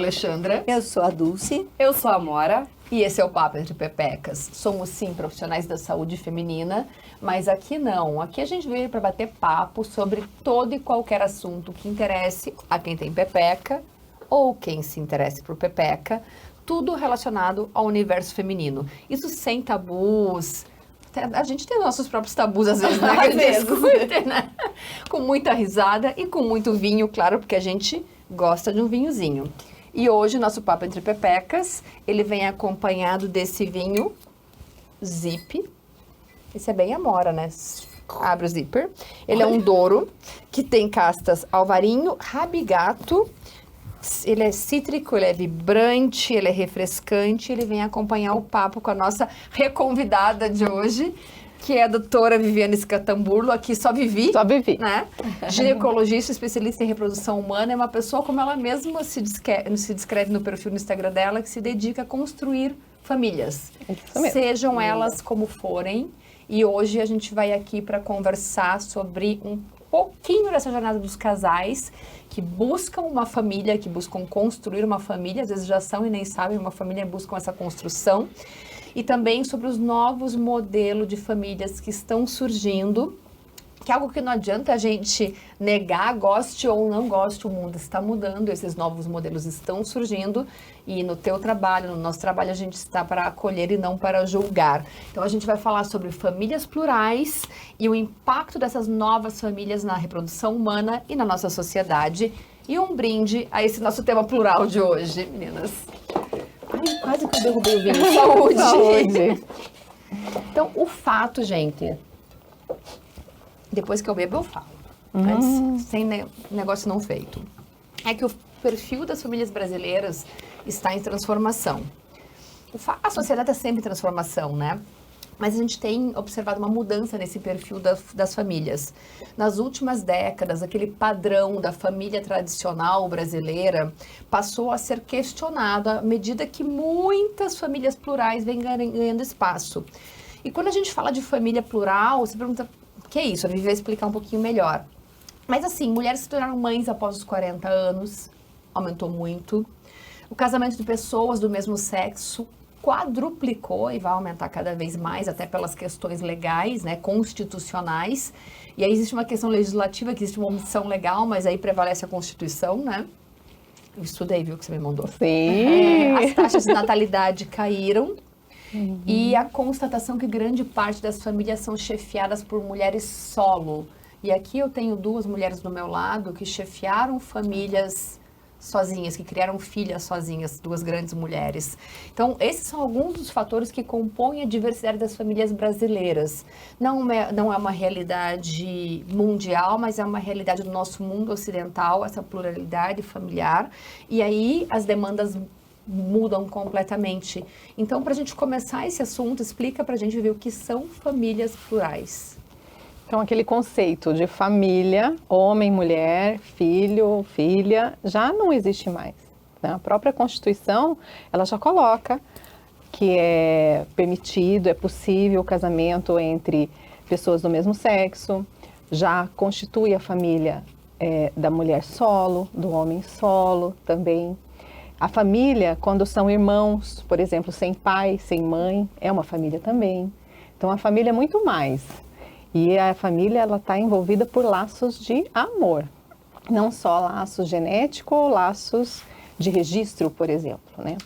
Alexandra. Eu sou a Dulce. Eu sou a Amora. E esse é o Papo Entre Pepecas. Somos, sim, profissionais da saúde feminina, mas aqui não. Aqui a gente veio para bater papo sobre todo e qualquer assunto que interesse a quem tem pepeca ou quem se interesse por pepeca, tudo relacionado ao universo feminino. Isso sem tabus. A gente tem nossos próprios tabus às vezes, né? Que a gente discute, né? Com muita risada e com muito vinho, claro, porque a gente gosta de um vinhozinho. E hoje, nosso Papo Entre Pepecas, ele vem acompanhado desse vinho Zip. Esse é bem Amora, né? Abre o zíper. Ele é um Douro, que tem castas Alvarinho, Rabigato. Ele é cítrico, ele é vibrante, ele é refrescante. Ele vem acompanhar o papo com a nossa reconvidada de hoje, que é a doutora Viviane Scatamburlo, aqui só Vivi, né? Ginecologista, especialista em reprodução humana, é uma pessoa, como ela mesma se descreve no perfil no Instagram dela, que se dedica a construir famílias, sejam elas como forem. E hoje a gente vai aqui para conversar sobre um pouquinho dessa jornada dos casais que buscam uma família, que buscam construir uma família, às vezes já são e nem sabem uma família, buscam essa construção. E também sobre os novos modelos de famílias que estão surgindo, que é algo que não adianta a gente negar, goste ou não goste, o mundo está mudando, esses novos modelos estão surgindo e no teu trabalho, no nosso trabalho, a gente está para acolher e não para julgar. Então a gente vai falar sobre famílias plurais e o impacto dessas novas famílias na reprodução humana e na nossa sociedade. E um brinde a esse nosso tema plural de hoje, meninas. Ai, quase que eu derrubei o vinho. Saúde! Saúde! Então, o fato, gente, depois que eu bebo, eu falo. Antes, sem negócio não feito. É que o perfil das famílias brasileiras está em transformação. A sociedade está sempre em transformação, né? Mas a gente tem observado uma mudança nesse perfil das famílias. Nas últimas décadas, aquele padrão da família tradicional brasileira passou a ser questionado à medida que muitas famílias plurais vêm ganhando espaço. E quando a gente fala de família plural, você pergunta, o que é isso? A Vivi vai explicar um pouquinho melhor. Mas assim, mulheres se tornaram mães após os 40 anos, aumentou muito. O casamento de pessoas do mesmo sexo quadruplicou e vai aumentar cada vez mais, até pelas questões legais, né, constitucionais. E aí existe uma questão legislativa, que existe uma omissão legal, mas aí prevalece a Constituição, né? Eu estudei, viu, que você me mandou. Sim! As taxas de natalidade caíram e a constatação que grande parte das famílias são chefiadas por mulheres solo. E aqui eu tenho duas mulheres do meu lado que chefiaram famílias sozinhas, que criaram filhas sozinhas, duas grandes mulheres. Então, esses são alguns dos fatores que compõem a diversidade das famílias brasileiras. Não é uma realidade mundial, mas é uma realidade do nosso mundo ocidental, essa pluralidade familiar. E aí, as demandas mudam completamente. Então, para a gente começar esse assunto, explica para a gente ver o que são famílias plurais. Então, aquele conceito de família, homem, mulher, filho, filha, já não existe mais, né? A própria Constituição, ela já coloca que é permitido, é possível o casamento entre pessoas do mesmo sexo, já constitui a família da mulher solo, do homem solo também. A família, quando são irmãos, por exemplo, sem pai, sem mãe, é uma família também. Então, a família é muito mais. E a família, ela está envolvida por laços de amor, não só laços genéticos ou laços de registro, por exemplo, né?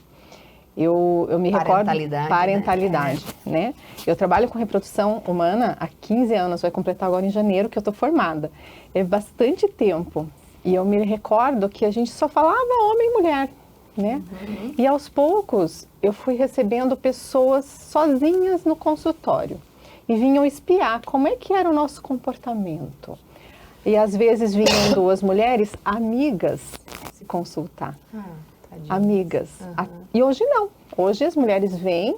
Eu me recordo... Parentalidade, né? Eu trabalho com reprodução humana há 15 anos, vai completar agora em janeiro que eu estou formada. É bastante tempo. E eu me recordo que a gente só falava homem e mulher, né? E aos poucos, eu fui recebendo pessoas sozinhas no consultório. E vinham espiar como é que era o nosso comportamento. E às vezes vinham duas mulheres amigas se consultar. Amigas. E hoje não. Hoje as mulheres vêm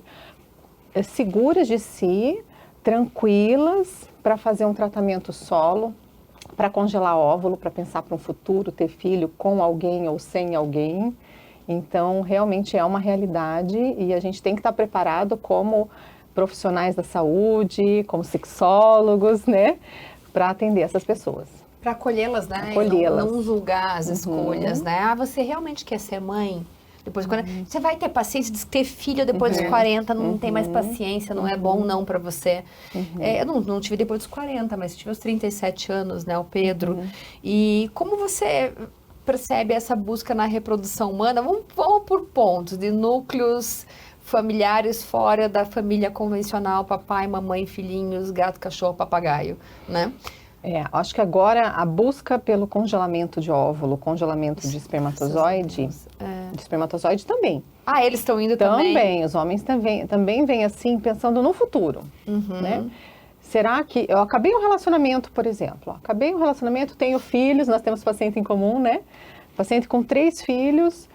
seguras de si, tranquilas, para fazer um tratamento solo, para congelar óvulo, para pensar para um futuro, ter filho com alguém ou sem alguém. Então, realmente é uma realidade e a gente tem que estar preparado como profissionais da saúde, como sexólogos, né, para atender essas pessoas. Para acolhê-las, né? Acolhê-las. Não julgar as escolhas, né? Ah, você realmente quer ser mãe? Depois de 40, você vai ter paciência de ter filho depois dos 40, não tem mais paciência, não é bom não para você. Eu não tive depois dos 40, mas tive aos 37 anos, né, o Pedro. E como você percebe essa busca na reprodução humana? Vamos por pontos, de núcleos familiares fora da família convencional, papai, mamãe, filhinhos, gato, cachorro, papagaio, né? Acho que agora a busca pelo congelamento de óvulo, congelamento de espermatozoide, de espermatozoide também. Ah, eles estão indo também? Também, os homens também vêm assim, pensando no futuro, né? Será que... Eu acabei um relacionamento, por exemplo. Acabei um relacionamento, tenho filhos, nós temos paciente em comum, né? Paciente com 3 filhos,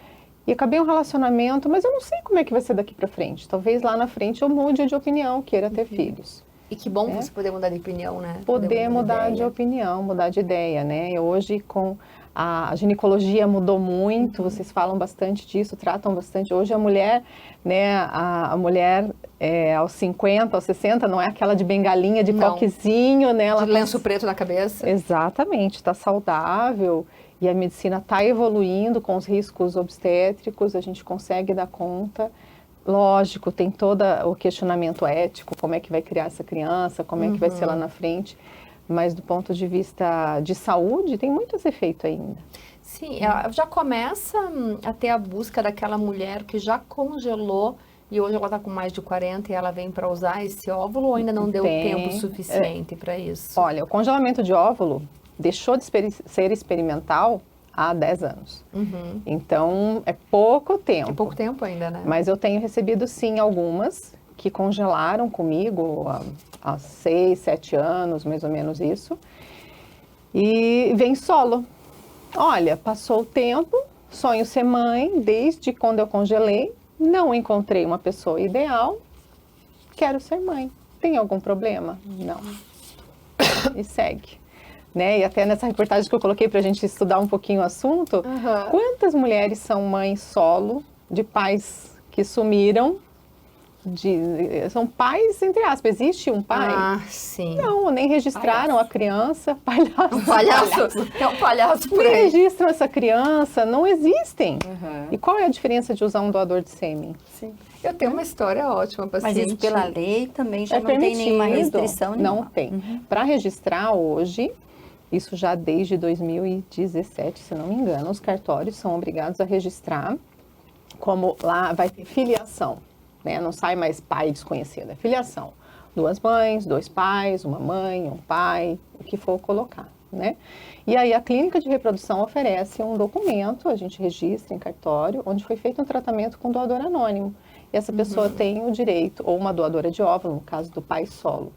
e acabei um relacionamento, mas eu não sei como é que vai ser daqui para frente. Talvez lá na frente eu mude de opinião, queira ter filhos. E que bom você poder mudar de opinião, né? Poder mudar de opinião, mudar de ideia, né? Hoje, com a ginecologia mudou muito, vocês falam bastante disso, tratam bastante. Hoje a mulher, né? A mulher aos 50, aos 60, não é aquela de bengalinha, de coquezinho, né? Ela de lenço preto na cabeça. Exatamente, está saudável. E a medicina está evoluindo com os riscos obstétricos, a gente consegue dar conta. Lógico, tem todo o questionamento ético, como é que vai criar essa criança, como é que vai ser lá na frente, mas do ponto de vista de saúde, tem muito a ser feito ainda. Sim, já começa a ter a busca daquela mulher que já congelou e hoje ela está com mais de 40 e ela vem para usar esse óvulo ou ainda não deu tempo suficiente para isso? Olha, o congelamento de óvulo deixou de ser experimental há 10 anos. Então, é pouco tempo. É pouco tempo ainda, né? Mas eu tenho recebido, sim, algumas que congelaram comigo há 6, 7 anos, mais ou menos isso. E vem solo. Olha, passou o tempo, sonho ser mãe, desde quando eu congelei, não encontrei uma pessoa ideal, quero ser mãe. Tem algum problema? Não. E segue. Né? E até nessa reportagem que eu coloquei para a gente estudar um pouquinho o assunto, quantas mulheres são mães solo, de pais que sumiram, são pais, entre aspas, existe um pai? Ah, sim. Não, nem registraram a criança, É um palhaço por nem aí. registram essa criança, não existem. E qual é a diferença de usar um doador de sêmen? Sim. Eu tenho uma história ótima, paciente. Mas isso pela lei também já não permitido, tem nenhuma restrição nenhuma. Não tem. Para registrar hoje, isso já desde 2017, se não me engano, os cartórios são obrigados a registrar como lá vai ter filiação, né? Não sai mais pai desconhecido, é filiação. 2 mães, 2 pais, uma mãe, um pai, o que for colocar, né? E aí a clínica de reprodução oferece um documento, a gente registra em cartório, onde foi feito um tratamento com doador anônimo. E essa pessoa tem o direito, ou uma doadora de óvulo, no caso do pai solo,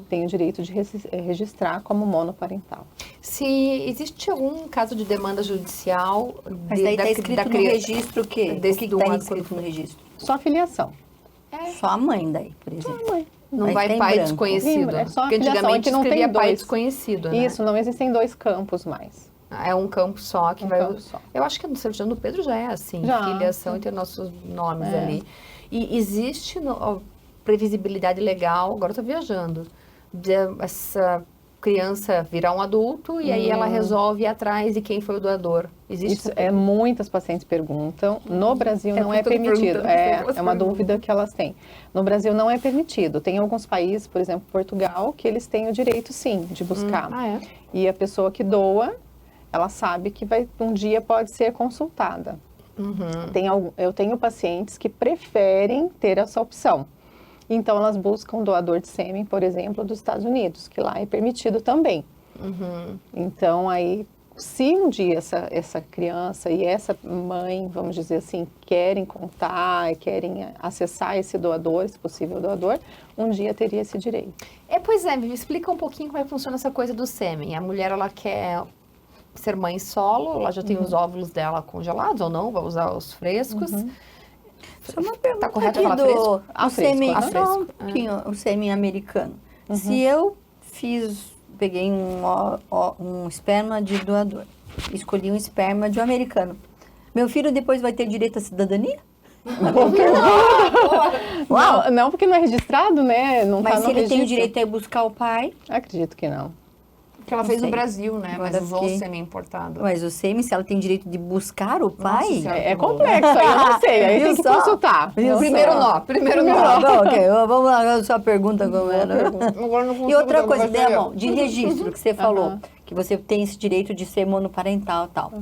tem o direito de registrar como monoparental. Se existe algum caso de demanda judicial... Mas daí está escrito no registro o quê? O que está escrito no registro? Só a filiação. Só a mãe daí, por exemplo. Só a mãe. Não vai pai desconhecido. É só a Porque filiação, antigamente é que não escrevia tem pai 2. desconhecido, né? Isso, não existem 2 campos mais. É um campo só que vai... campo só. Eu acho que no certidão do Pedro já é assim, Já. filiação e tem nossos nomes ali. E existe previsibilidade legal, agora eu tô viajando, de essa criança virar um adulto e aí ela resolve ir atrás de quem foi o doador. Existe Isso, muitas pacientes perguntam. No Brasil não é permitido. É uma dúvida que elas têm. No Brasil não é permitido. Tem alguns países, por exemplo, Portugal, que eles têm o direito, sim, de buscar. E a pessoa que doa, ela sabe que um dia pode ser consultada. Eu tenho pacientes que preferem ter essa opção. Então, elas buscam doador de sêmen, por exemplo, dos Estados Unidos, que lá é permitido também. Então, aí, se um dia essa criança e essa mãe, vamos dizer assim, querem contar, querem acessar esse doador, esse possível doador, um dia teria esse direito. Pois é, me explica um pouquinho como é que funciona essa coisa do sêmen. A mulher, ela quer ser mãe solo, ela já tem os óvulos dela congelados ou não, vai usar os frescos. Só uma pergunta tá correto aqui falar fresco? o sêmen, fresco. só um pouquinho, o sêmen americano. Se eu peguei um esperma de doador, escolhi um esperma de um americano, meu filho depois vai ter direito à cidadania? Não, porque não é registrado, né? Não Mas tá no se ele tem o registro. direito a ir buscar o pai? Acredito que não. Que ela Não fez no sei. Brasil, né? Agora Mas usou o fiquei- sêmen importado. Mas o sêmen, se ela tem direito de buscar o pai... Senhora. É complexo, aí eu não sei, aí Viu tem que só? consultar. Viu Primeiro só? nó, primeiro nó. Tá bom, ok. Vamos lá, a sua pergunta como era. Agora não E outra consigo, coisa, vai ser eu. Demon, de registro que você falou, que você tem esse direito de ser monoparental e tal.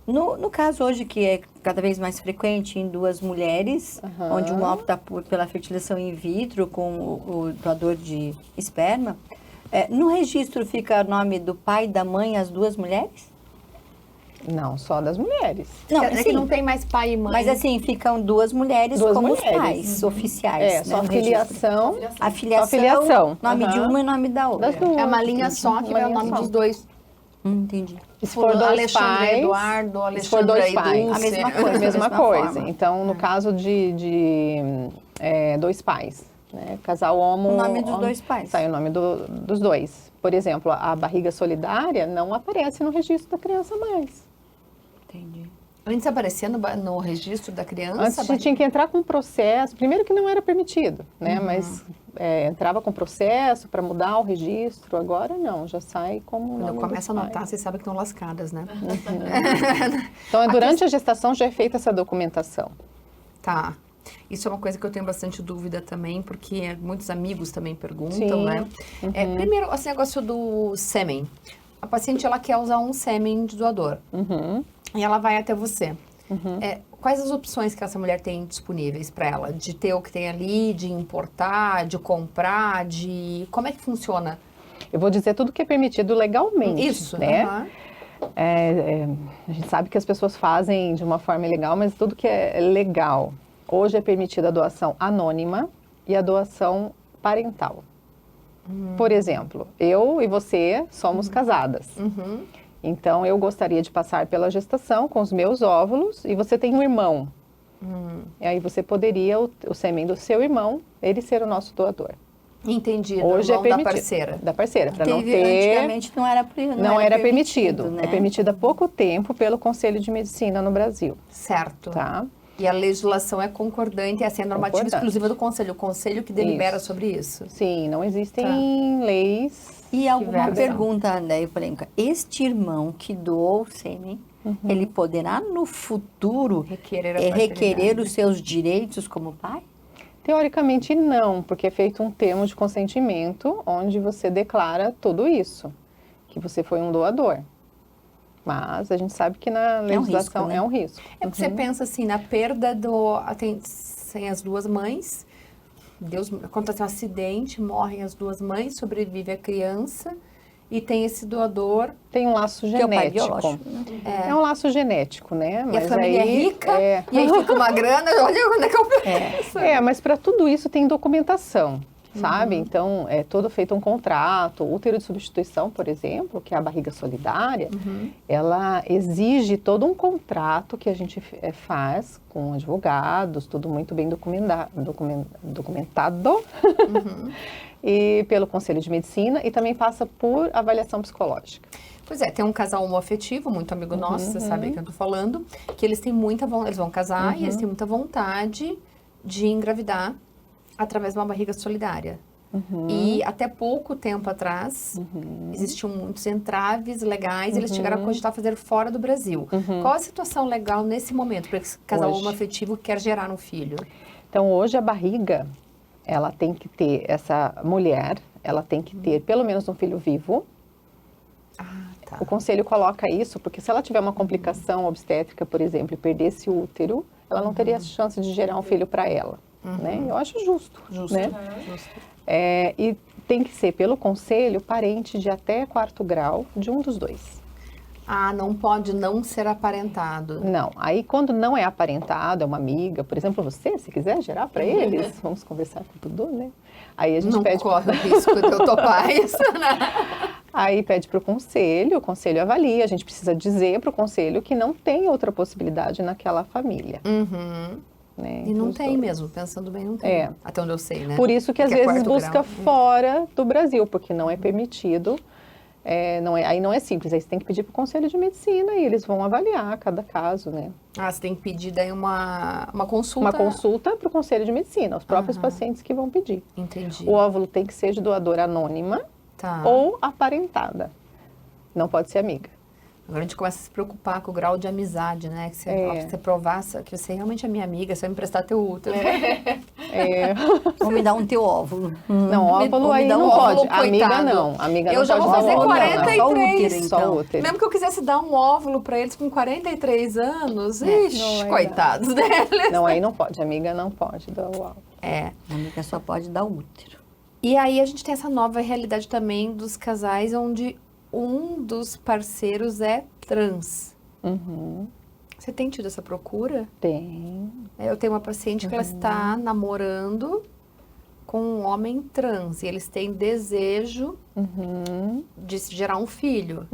No caso hoje, que é cada vez mais frequente em duas mulheres, onde um opta pela fertilização in vitro com o doador de esperma, no registro fica o nome do pai e da mãe, as duas mulheres? Não, só das mulheres. Não, É que não tem mais pai e mãe. mas assim, ficam duas mulheres Duas como mulheres. os pais oficiais. É, né, só no registro. filiação. A filiação, Só filiação. nome de uma e nome da outra. Das duas. É uma linha só que Uma vai o linha nome só. dos dois. Entendi. Se for dois Alexandre pais, Eduardo, se for dois Alexandre pais, Dulce. A mesma é coisa. a mesma mesma coisa. forma. Então, no caso de dois pais, né? Casal homo... O nome dos dois pais. Sai o nome dos dois. Por exemplo, a barriga solidária não aparece no registro da criança mais. Entendi. Antes aparecia no registro da criança. Antes você tinha que entrar com um processo, primeiro que não era permitido, né? Mas entrava com processo para mudar o registro, agora não, já sai como Quando nome começa a dos anotar, pais. vocês sabem que estão lascadas, né? Então, durante a gestação já é feita essa documentação. Tá. Isso é uma coisa que eu tenho bastante dúvida também, porque muitos amigos também perguntam, Sim. né? Primeiro, esse negócio do sêmen. A paciente, ela quer usar um sêmen de doador. E ela vai até você. Quais as opções que essa mulher tem disponíveis para ela? De ter o que tem ali, de importar, de comprar, de... Como é que funciona? Eu vou dizer tudo que é permitido legalmente. Isso, né? aham. A gente sabe que as pessoas fazem de uma forma ilegal, mas tudo que é legal. Hoje é permitida a doação anônima e a doação parental. Por exemplo, eu e você somos casadas. Então, eu gostaria de passar pela gestação com os meus óvulos e você tem um irmão. E aí você poderia, o sêmen do seu irmão, ele ser o nosso doador. Entendi, Hoje é da permitido. parceira. Da parceira, para não Teve, ter... antigamente Não era permitido. né? É permitido há pouco tempo pelo Conselho de Medicina no Brasil, Certo. tá? E a legislação é concordante, essa é a normativa Concordante. exclusiva do Conselho. O Conselho que delibera Isso. sobre isso. Sim, não existem Tá. leis. E alguma versam. pergunta, daí polêmica. Este irmão que doou o sêmen, ele poderá no futuro Requerer a requerer paternidade. os seus direitos como pai? Teoricamente não, porque é feito um termo de consentimento onde você declara tudo isso, que você foi um doador. Mas a gente sabe que na legislação risco, né? é um risco. É porque você pensa assim, na perda do... sem as duas mães, acontece um acidente, morrem as duas mães, sobrevive a criança e tem esse doador. Tem um laço Que é o pai genético. biológico, né? É um laço genético, né? E a família aí, é rica, é. e aí fica uma grana, olha onde é que eu penso. Mas para tudo isso tem documentação, sabe? Então, é todo feito um contrato. O útero de substituição, por exemplo, que é a barriga solidária, ela exige todo um contrato que a gente faz com advogados, tudo muito bem documentado. E pelo Conselho de Medicina e também passa por avaliação psicológica. Pois é, tem um casal homoafetivo, muito amigo nosso, você sabe que eu tô falando, que eles têm muita vontade, eles vão casar e eles têm muita vontade de engravidar através de uma barriga solidária. E até pouco tempo atrás, existiam muitos entraves legais e eles chegaram a cogitar fazer fora do Brasil. Qual a situação legal nesse momento para esse casal Hoje. homoafetivo que quer gerar um filho? Então, hoje a barriga, ela tem que ter, essa mulher, ela tem que ter pelo menos um filho vivo. Tá. O conselho coloca isso porque se ela tiver uma complicação obstétrica, por exemplo, e perdesse o útero, ela não teria chance de gerar um filho para ela. Né? Eu acho justo. Justo. Né? E tem que ser pelo conselho parente de até 4º grau de um dos dois. Ah, não pode não ser aparentado. Não, aí quando não é aparentado, é uma amiga, por exemplo, você, se quiser gerar para eles, vamos conversar com tudo, né? Aí a gente Não pede... corre o risco de eu topar isso, né? Aí pede para o conselho avalia, a gente precisa dizer para o conselho que não tem outra possibilidade naquela família. Né, E não os tem dois. mesmo, pensando bem, não tem. É. Até onde eu sei, né? Por isso que às Porque é vezes 4º busca grau. fora do Brasil, porque não é permitido. Aí não é simples, aí você tem que pedir para o Conselho de Medicina e eles vão avaliar cada caso, né? Ah, você tem que pedir daí uma consulta. Uma consulta para o Conselho de Medicina, os próprios pacientes que vão pedir. Entendi. O óvulo tem que ser de doadora anônima Tá. ou aparentada. não pode ser amiga. Agora a gente começa a se preocupar com o grau de amizade, né? Que você provasse que você realmente é minha amiga, você vai me emprestar teu útero. Ou me dá um teu óvulo. Não, óvulo ou me aí dá um não óvulo, pode. Amiga coitado. não. Amiga Eu não já pode vou dar fazer óvulo, não. 43. Só útero. Mesmo que eu quisesse dar um óvulo pra eles com 43 anos, não, ixi, aí coitados deles. Não, aí não pode. Amiga não pode dar o óvulo. A amiga só pode dar útero. E aí a gente tem essa nova realidade também dos casais onde um dos parceiros é trans. Uhum. Você tem tido essa procura? Tem. Eu tenho uma paciente que ela está namorando com um homem trans e eles têm desejo de gerar um filho.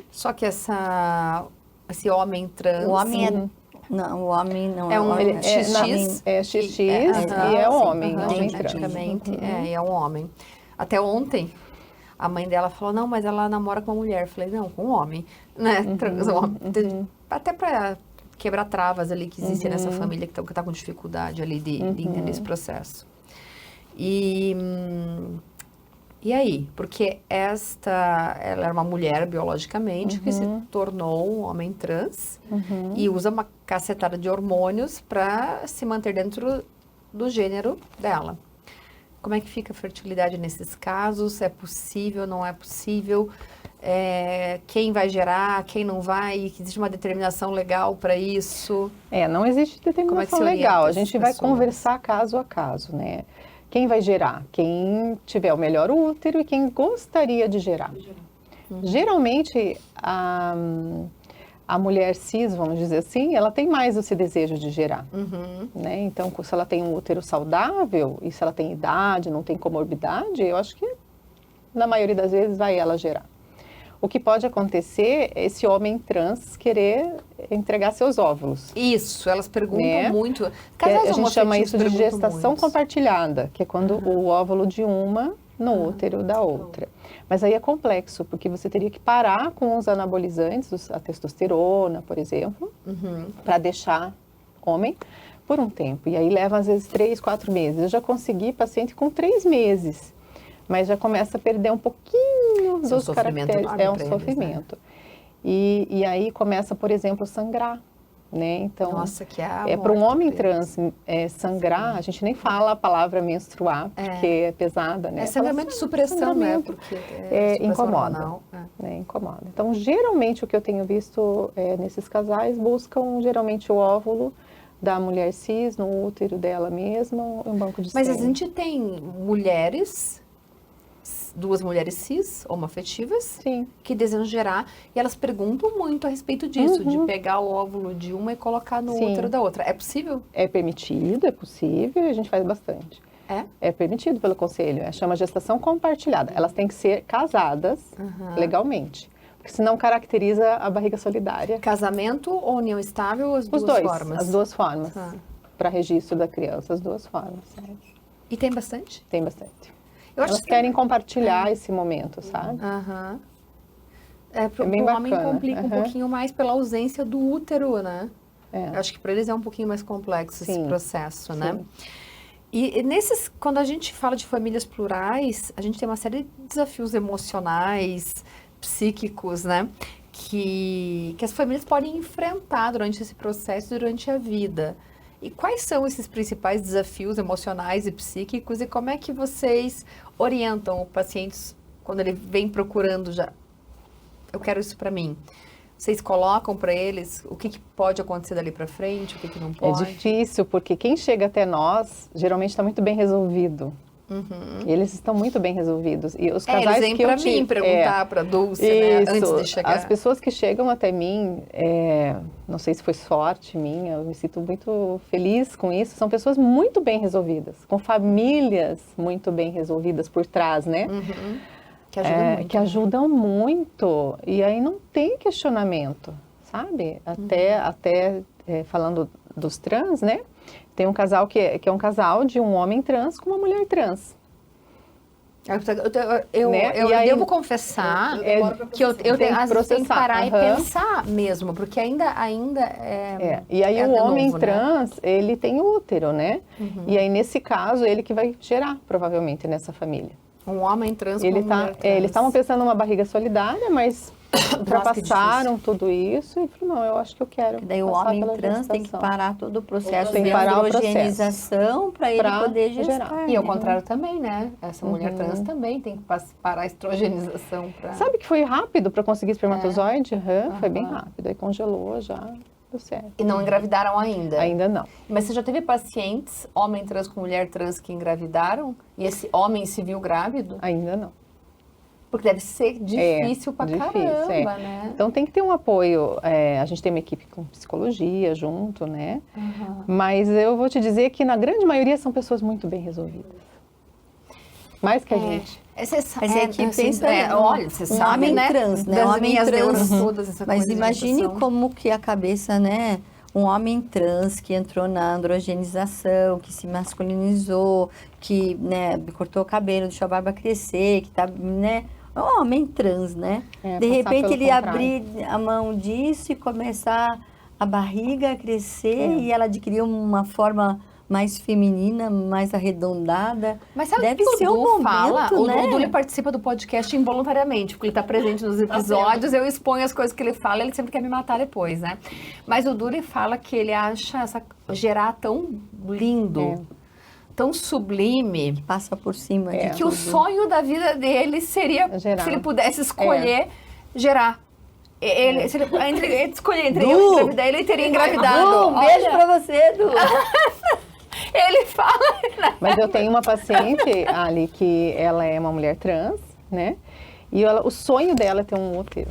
Só que esse homem trans... O homem é... Não, o homem não É um homem, XX. É XX e é homem. Homem trans. Praticamente, é um homem. Até ontem, a mãe dela falou, não, mas ela namora com uma mulher. Eu falei, não, com um homem, né? Trans, um homem. Até para quebrar travas ali que existem nessa família que tá com dificuldade ali de entender esse processo. E aí? Porque ela era uma mulher biologicamente que se tornou um homem trans e usa uma cacetada de hormônios para se manter dentro do gênero dela. Como é que fica a fertilidade nesses casos? É possível, não é possível? Quem vai gerar, quem não vai? Existe uma determinação legal para isso? Não existe determinação legal. A gente vai pessoas? conversar caso a caso, né? Quem vai gerar? Quem tiver o melhor útero e quem gostaria de gerar. Geralmente, a mulher cis, vamos dizer assim, ela tem mais esse desejo de gerar. Né? Então, se ela tem um útero saudável e se ela tem idade, não tem comorbidade, eu acho que na maioria das vezes vai ela gerar. O que pode acontecer é esse homem trans querer entregar seus óvulos. Isso, elas perguntam Né? muito. A gente chama isso de gestação muito. compartilhada, que é quando o óvulo de uma no útero da outra. Mas aí é complexo, porque você teria que parar com os anabolizantes, a testosterona, por exemplo, para deixar homem por um tempo. E aí leva às vezes 3, 4 meses. Eu já consegui paciente com 3 meses. Mas já começa a perder um pouquinho dos caracteres. É um sofrimento. E aí começa, por exemplo, a sangrar. Né? Então, nossa, que para um homem trans sangrar, a gente nem fala a palavra menstruar, porque é pesada. Né? É sangramento de supressão, né? Porque incomoda. Né? Incomoda. Então, geralmente, o que eu tenho visto nesses casais, buscam geralmente o óvulo da mulher cis no útero dela mesma, um banco de sangue. Mas a gente tem duas mulheres cis, homoafetivas, que desejam gerar, e elas perguntam muito a respeito disso, de pegar o óvulo de uma e colocar no útero da outra. É possível? É permitido, é possível, a gente faz bastante. É permitido pelo conselho, chama gestação compartilhada. Elas têm que ser casadas legalmente, porque senão caracteriza a barriga solidária. Casamento ou união estável, ou as duas formas? As duas formas, para registro da criança, as duas formas. E tem bastante? Tem bastante. Elas querem compartilhar esse momento, sabe? Para o homem complica um pouquinho mais pela ausência do útero, né? Eu acho que para eles é um pouquinho mais complexo esse processo, né? E quando a gente fala de famílias plurais, a gente tem uma série de desafios emocionais, psíquicos, né? Que as famílias podem enfrentar durante esse processo, durante a vida. E quais são esses principais desafios emocionais e psíquicos e como é que vocês orientam os pacientes quando ele vem procurando já, eu quero isso para mim? Vocês colocam para eles o que pode acontecer dali para frente, o que não pode? É difícil, porque quem chega até nós, geralmente está muito bem resolvido. Eles estão muito bem resolvidos. E os casais eles vêm para mim perguntar para a Dulce, né, antes de chegar. As pessoas que chegam até mim, não sei se foi sorte minha, eu me sinto muito feliz com isso, são pessoas muito bem resolvidas, com famílias muito bem resolvidas por trás, né? Que ajudam muito. Que ajudam muito. E aí não tem questionamento, sabe? Até falando dos trans, né? Tem um casal que é um casal de um homem trans com uma mulher trans. Eu aí, devo confessar que eu tenho que parar e pensar mesmo, porque ainda é... E aí o homem novo, trans, né? Ele tem útero, né? E aí nesse caso, ele que vai gerar, provavelmente, nessa família. Um homem trans com uma mulher trans. Eles estavam pensando numa barriga solidária, mas ultrapassaram tudo isso e falaram, não, eu acho que eu quero. Daí o passar homem pela trans tem que gestação. parar todo o processo Tem de que parar o processo. androgenização para ele Pra poder gerar. gestar. E ao né? contrário também, né? Essa mulher trans também tem que parar a estrogenização pra... Sabe que foi rápido para conseguir espermatozoide? Foi bem rápido. Aí congelou já, deu certo. E não engravidaram ainda? Ainda não. Mas você já teve pacientes, homem trans com mulher trans, que engravidaram? E esse homem se viu grávido? Ainda não. Porque deve ser difícil pra difícil, caramba, né? Então tem que ter um apoio. A gente tem uma equipe com psicologia junto, né? Mas eu vou te dizer que na grande maioria são pessoas muito bem resolvidas. Mais que a gente. Mas é que pensa, olha, você um sabe, homem né? trans, né? Das Um homem minhas trans. neuras todas, essa Mas coisa de imagine gestação. como que a cabeça, né? Um homem trans que entrou na androgenização, que se masculinizou, que, né, cortou o cabelo, deixou a barba crescer, que tá, né? Um homem trans, né? De passar repente pelo ele contrário. abrir a mão disso e começar a barriga a crescer e ela adquirir uma forma mais feminina, mais arredondada. Mas sabe Deve o que ser o um Du momento, fala? né? O Du ele participa do podcast involuntariamente, porque ele está presente nos episódios, eu exponho as coisas que ele fala, ele sempre quer me matar depois, né? Mas o Du ele fala que ele acha gerar tão lindo, tão sublime, Passa por cima de que o tudo. sonho da vida dele seria, Gerar. se ele pudesse escolher, gerar. Se ele escolher entre eu e engravidar, ele teria engravidado. Um beijo pra você, Du. Ele fala... Mas eu tenho uma paciente ali que ela é uma mulher trans, né? E o sonho dela é ter um útero.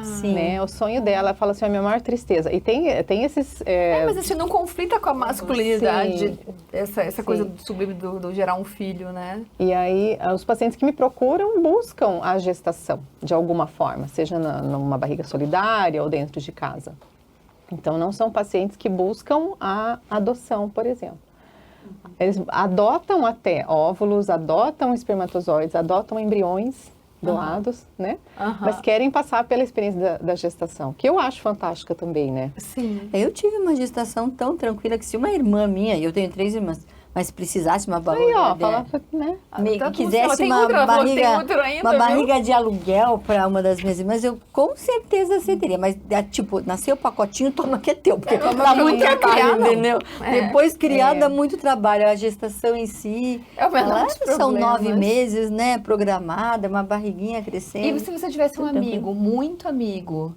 Sim. Né? O sonho dela, fala assim, é a minha maior tristeza. E tem esses... Mas isso não conflita com a masculinidade, Sim. essa coisa sublime do gerar um filho, né? E aí, os pacientes que me procuram buscam a gestação, de alguma forma, seja numa barriga solidária ou dentro de casa. Então, não são pacientes que buscam a adoção, por exemplo. Eles adotam até óvulos, adotam espermatozoides, adotam embriões doados, né? Mas querem passar pela experiência da gestação, que eu acho fantástica também, né? Sim. Eu tive uma gestação tão tranquila que se uma irmã minha, e eu tenho 3 irmãs, mas precisasse uma barriga, Aí, ó, fala, né? quisesse uma barriga de aluguel para uma das minhas irmãs, eu com certeza cederia. Mas, tipo, nasceu o pacotinho, toma que é teu, porque tá muito trabalho, entendeu? Depois criada, muito trabalho. A gestação em si, É o menor dos são 9 problemas. meses, né, programada, uma barriguinha crescendo. E se você tivesse um amigo, muito amigo,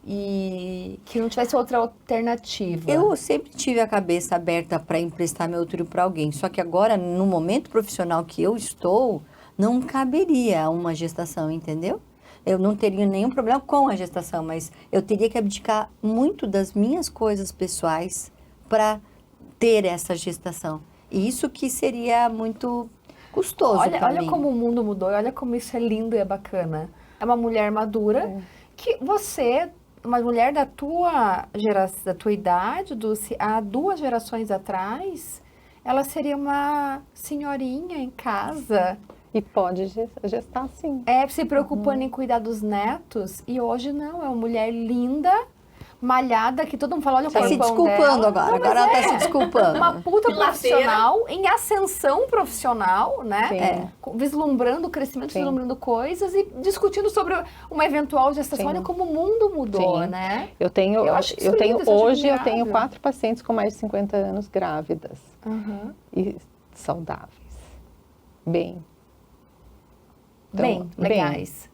e que não tivesse outra alternativa? Eu sempre tive a cabeça aberta para emprestar meu útero para alguém, só que agora, no momento profissional que eu estou, não caberia uma gestação, entendeu? Eu não teria nenhum problema com a gestação, mas eu teria que abdicar muito das minhas coisas pessoais para ter essa gestação. E isso que seria muito custoso para mim. Olha como o mundo mudou, e olha como isso é lindo e é bacana. É uma mulher madura, que você... Uma mulher da tua idade, Dulce, há 2 gerações atrás, ela seria uma senhorinha em casa. E pode gestar, sim. Se preocupando em cuidar dos netos. E hoje não, é uma mulher linda, malhada, que todo mundo fala, olha o Tá se corpão desculpando dela. agora, agora ela tá se desculpando. Uma puta Pilateira. profissional, em ascensão profissional, né? Sim. Vislumbrando o crescimento, Sim. vislumbrando coisas e discutindo sobre uma eventual gestação. Sim. Olha como o mundo mudou, Sim. né? Eu tenho, Eu acho isso lindo, isso hoje eu admirável. tenho 4 pacientes com mais de 50 anos grávidas e saudáveis. Bem. Então, Legais.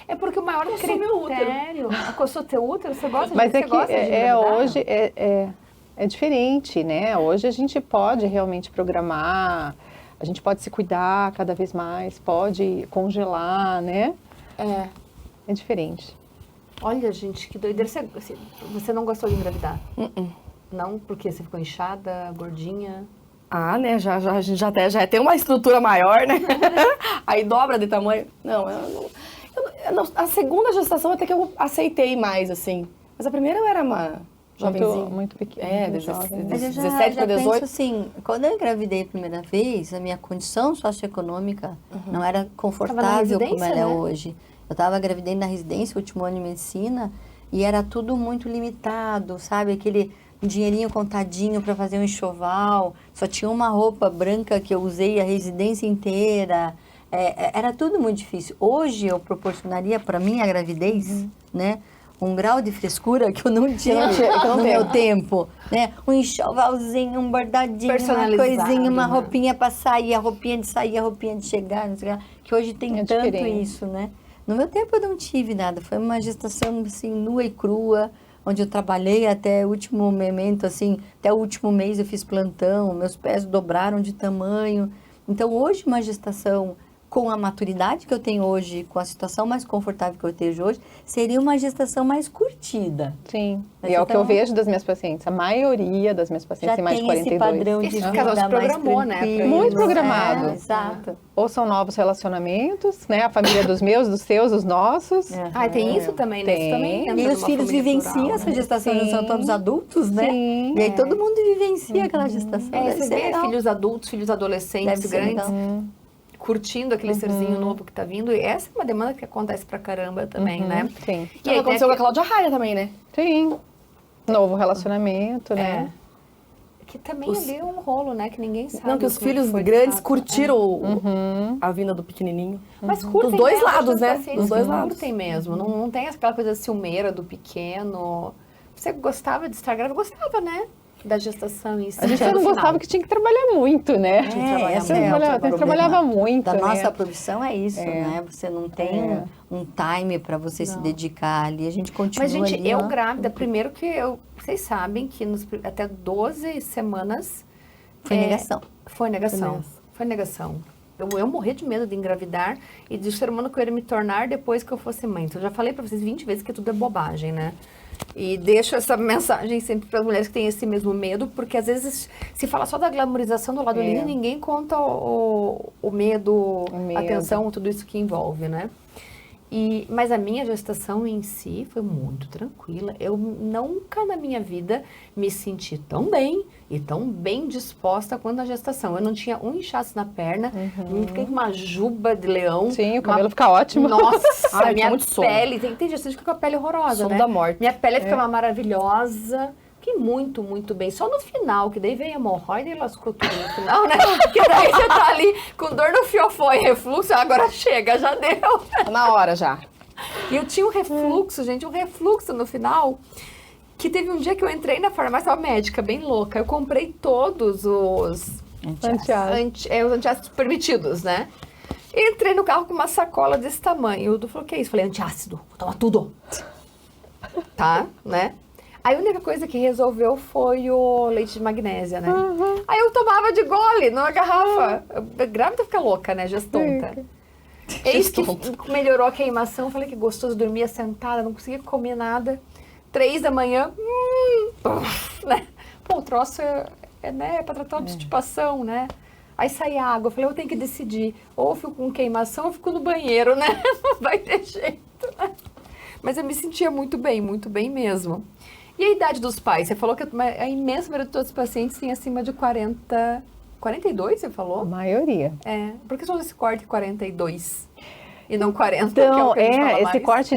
É porque o maior Coçou meu útero. critério... Coçou teu útero? Você gosta de Mas você é que gosta de engravidar? hoje é diferente, né? Hoje a gente pode realmente programar, a gente pode se cuidar cada vez mais, pode congelar, né? É diferente. Olha, gente, que doideira. Você não gostou de engravidar? Não? Porque você ficou inchada, gordinha? Ah, né? A gente já tem uma estrutura maior, né? Aí dobra de tamanho. Não, a segunda gestação até que eu aceitei mais, assim. Mas a primeira eu era uma jovenzinha. Muito pequena. É, jovem. Mas eu já 17 para 18. penso assim, quando eu engravidei a primeira vez, a minha condição socioeconômica não era confortável como residência, ela é né? hoje. Eu estava gravidei na residência, último ano de medicina, e era tudo muito limitado, sabe? Aquele dinheirinho contadinho para fazer um enxoval, só tinha uma roupa branca que eu usei a residência inteira. era tudo muito difícil. Hoje eu proporcionaria para minha gravidez, né? Um grau de frescura que eu não tinha no meu tempo, né? Um enxovalzinho, um bordadinho, uma Personalizado, coisinha, uma né? roupinha para sair, a roupinha de sair, a roupinha de chegar, não sei o que lá, que hoje tem É tanto diferente. isso, né? No meu tempo eu não tive nada, foi uma gestação assim, nua e crua, onde eu trabalhei até o último momento, assim, até o último mês eu fiz plantão, meus pés dobraram de tamanho. Então hoje uma gestação com a maturidade que eu tenho hoje, com a situação mais confortável que eu tenho hoje, seria uma gestação mais curtida. Sim, Mas e é o que eu então- vejo das minhas pacientes. A maioria das minhas pacientes Já tem mais de tem esse 42. padrão de Esse vida casal se mais programou, né, tranquilo. pra Muito programado. Exato. Ou são novos relacionamentos, né? A família dos meus, dos seus, dos nossos. Ah, tem isso também, né? Isso Tem. também entra E os numa filhos família vivenciam plural, essa né? gestação, Sim. eles são todos adultos, né? Sim. E aí todo mundo vivencia aquela gestação. É, Deve você ser vê legal. filhos adultos, filhos adolescentes Deve ser grandes, legal. curtindo aquele serzinho novo que tá vindo. E essa é uma demanda que acontece pra caramba também, né? Sim. E aí, aconteceu com né, a Cláudia Raia também, né? Sim. Novo relacionamento, né? que também ali é um rolo, né? Que ninguém sabe. Não, que os como filhos foi de grandes fato. curtiram a vinda do pequenininho. Mas curtem Dos dois mesmo, lados, os né? pacientes Dos dois curtem lados. mesmo. Não tem aquela coisa ciumeira do pequeno. Você gostava de estar grávida? Gostava, né? Da gestação em si. A gente até não no gostava final. que tinha que trabalhar muito, né? Essa é o A gente trabalhava muito, da né? nossa profissão é isso, né? Você não tem um time para você se dedicar ali. A gente continua Mas, gente, ali, eu ó. grávida, primeiro que vocês sabem que até 12 semanas... Foi negação. Foi negação. Foi negação. Eu morri de medo de engravidar e de ser humano que eu ia me tornar depois que eu fosse mãe. Então, eu já falei pra vocês 20 vezes que tudo é bobagem, né? E deixo essa mensagem sempre para as mulheres que têm esse mesmo medo, porque às vezes se fala só da glamorização do lado lindo, ninguém conta o medo, a tensão, tudo isso que envolve, né? Mas a minha gestação em si foi muito tranquila. Eu nunca na minha vida me senti tão bem e tão bem disposta quanto na gestação. Eu não tinha um inchaço na perna, não fiquei com uma juba de leão. Sim, o cabelo fica ótimo. Nossa, Ai, minha muito sono. pele, tem gestante que fica com a pele horrorosa, Sono né? da morte. Minha pele ficava maravilhosa. Fiquei muito, muito bem. Só no final, que daí veio a hemorroida e lascou tudo no final, né? Que daí você tá ali com dor no fiofó e refluxo, agora chega, já deu. Tá na hora já. E eu tinha um refluxo, gente, um refluxo no final, que teve um dia que eu entrei na farmácia, uma médica bem louca, eu comprei todos os os antiácidos permitidos, né? E entrei no carro com uma sacola desse tamanho. O Du falou, que é isso? Falei, antiácido, vou tomar tudo. Tá, né? Aí a única coisa que resolveu foi o leite de magnésia, né? Aí eu tomava de gole numa garrafa. Grávida fica louca, né? Gestonta. Eis que melhorou a queimação. Falei que gostoso, dormia sentada, não conseguia comer nada. 3 da manhã, né? Pô, o troço é pra tratar uma obstipação, né? Aí sai água. Falei, eu tenho que decidir. Ou eu fico com queimação ou eu fico no banheiro, né? Não vai ter jeito, né? Mas eu me sentia muito bem mesmo. E a idade dos pais? Você falou que a imensa maioria de todos os pacientes tem acima de 40... 42, você A falou? maioria. É. Por que só esse corte 42 e não 40? que é Então, o que a gente fala esse mais? corte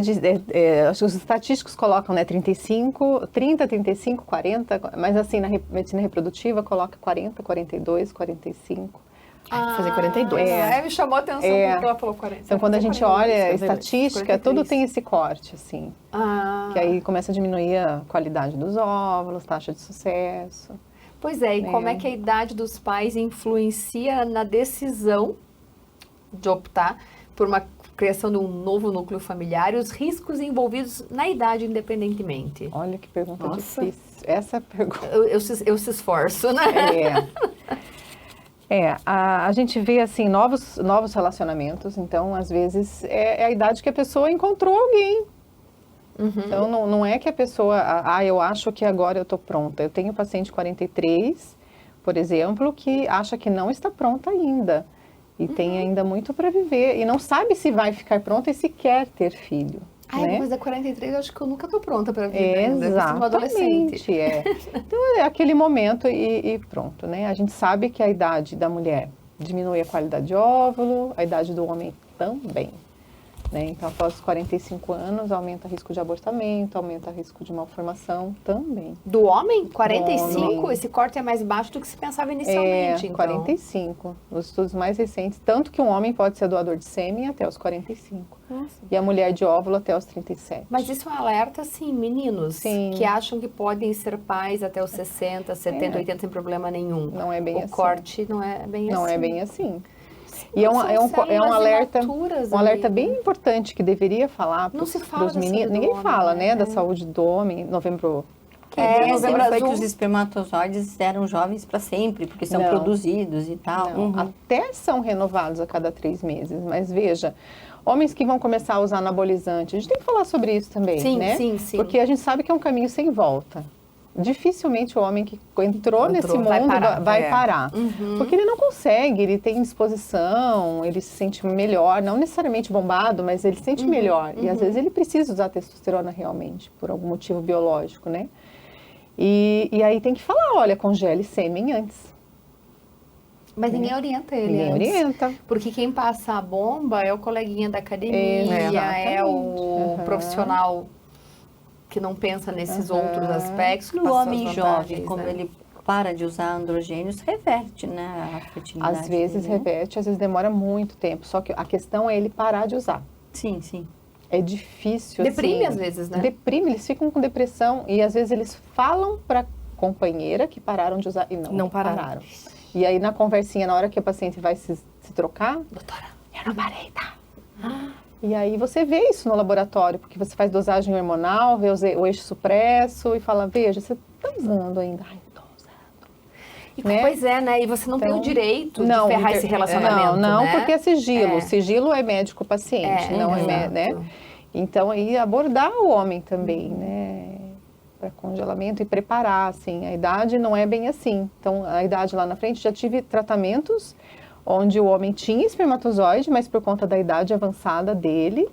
os estatísticos colocam, né, 35, 30, 35, 40, mas assim, na medicina reprodutiva coloca 40, 42, 45. Fazer 42. Me chamou a atenção porque ela falou 40. Então, quando a gente olha a 42, estatística, 43. tudo tem esse corte, assim. Que aí começa a diminuir a qualidade dos óvulos, taxa de sucesso. Pois é, e como é que a idade dos pais influencia na decisão de optar por uma criação de um novo núcleo familiar e os riscos envolvidos na idade independentemente? Olha que pergunta difícil. Essa pergunta. Eu se esforço, né? A gente vê, assim, novos relacionamentos. Então, às vezes, é a idade que a pessoa encontrou alguém. Então, não é que a pessoa... eu acho que agora eu estou pronta. Eu tenho paciente 43, por exemplo, que acha que não está pronta ainda. E tem ainda muito para viver. E não sabe se vai ficar pronta e se quer ter filho. né? Mas a 43 eu acho que eu nunca tô pronta para viver ainda. Eu sou uma adolescente. Exatamente, Então é aquele momento e pronto, né? A gente sabe que a idade da mulher diminui a qualidade de óvulo, a idade do homem também. né? Então, após os 45 anos, aumenta o risco de abortamento, aumenta o risco de malformação também. Do homem? 45? homem. Esse corte é mais baixo do que se pensava inicialmente, então. 45. Os estudos mais recentes, tanto que um homem pode ser doador de sêmen até os 45. Nossa. E a mulher de óvulo até os 37. Mas isso é um alerta, sim, meninos Sim. que acham que podem ser pais até os 60, 70, 80 sem problema nenhum. Não é bem o assim. corte não é bem Não assim. é bem assim. Não E é são um células alerta, imaturas um alerta ali, bem né? importante que deveria falar Não se para fala os da meninos. saúde do Ninguém homem, fala, né? né, da saúde do homem. Novembro. Novembro Foi que Azul. os espermatozoides eram jovens para sempre, porque são Não. produzidos e tal. Não, até são renovados a cada 3 meses. Mas veja, homens que vão começar a usar anabolizante, a gente tem que falar sobre isso também, Sim, né? sim, sim. Porque a gente sabe que é um caminho sem volta. Dificilmente o homem que entrou nesse mundo vai parar. Porque ele não consegue, ele tem disposição, ele se sente melhor, não necessariamente bombado, mas ele se sente melhor. E às vezes ele precisa usar testosterona realmente, por algum motivo biológico, né? E aí tem que falar, olha, congele sêmen antes. Mas ninguém orienta ele Ninguém antes. orienta. Porque quem passa a bomba é o coleguinha da academia, Exatamente. é o Aham. profissional que não pensa nesses outros aspectos. que No passa homem suas jovem, vantagens, como né? ele para de usar androgênios, reverte, né, a fertilidade Às vezes dele, né? reverte, às vezes demora muito tempo. Só que a questão é ele parar de usar. Sim, sim. É difícil, Deprime assim, às vezes, né? Deprime, eles ficam com depressão e às vezes eles falam para companheira que pararam de usar e não pararam. E aí na conversinha, na hora que a paciente vai se trocar, doutora, eu não parei, tá? E aí você vê isso no laboratório, porque você faz dosagem hormonal, vê o eixo supresso e fala, veja, você tá usando ainda. Ai, tô usando. E, né? Pois é, né? E você não tem o direito de Não, ferrar esse relacionamento, Não, né? porque é sigilo. É. sigilo é médico-paciente, não é, exato. né? Então, aí abordar o homem também, né? Para congelamento e preparar, assim. A idade não é bem assim. Então, a idade lá na frente, já tive tratamentos onde o homem tinha espermatozoide, mas por conta da idade avançada dele,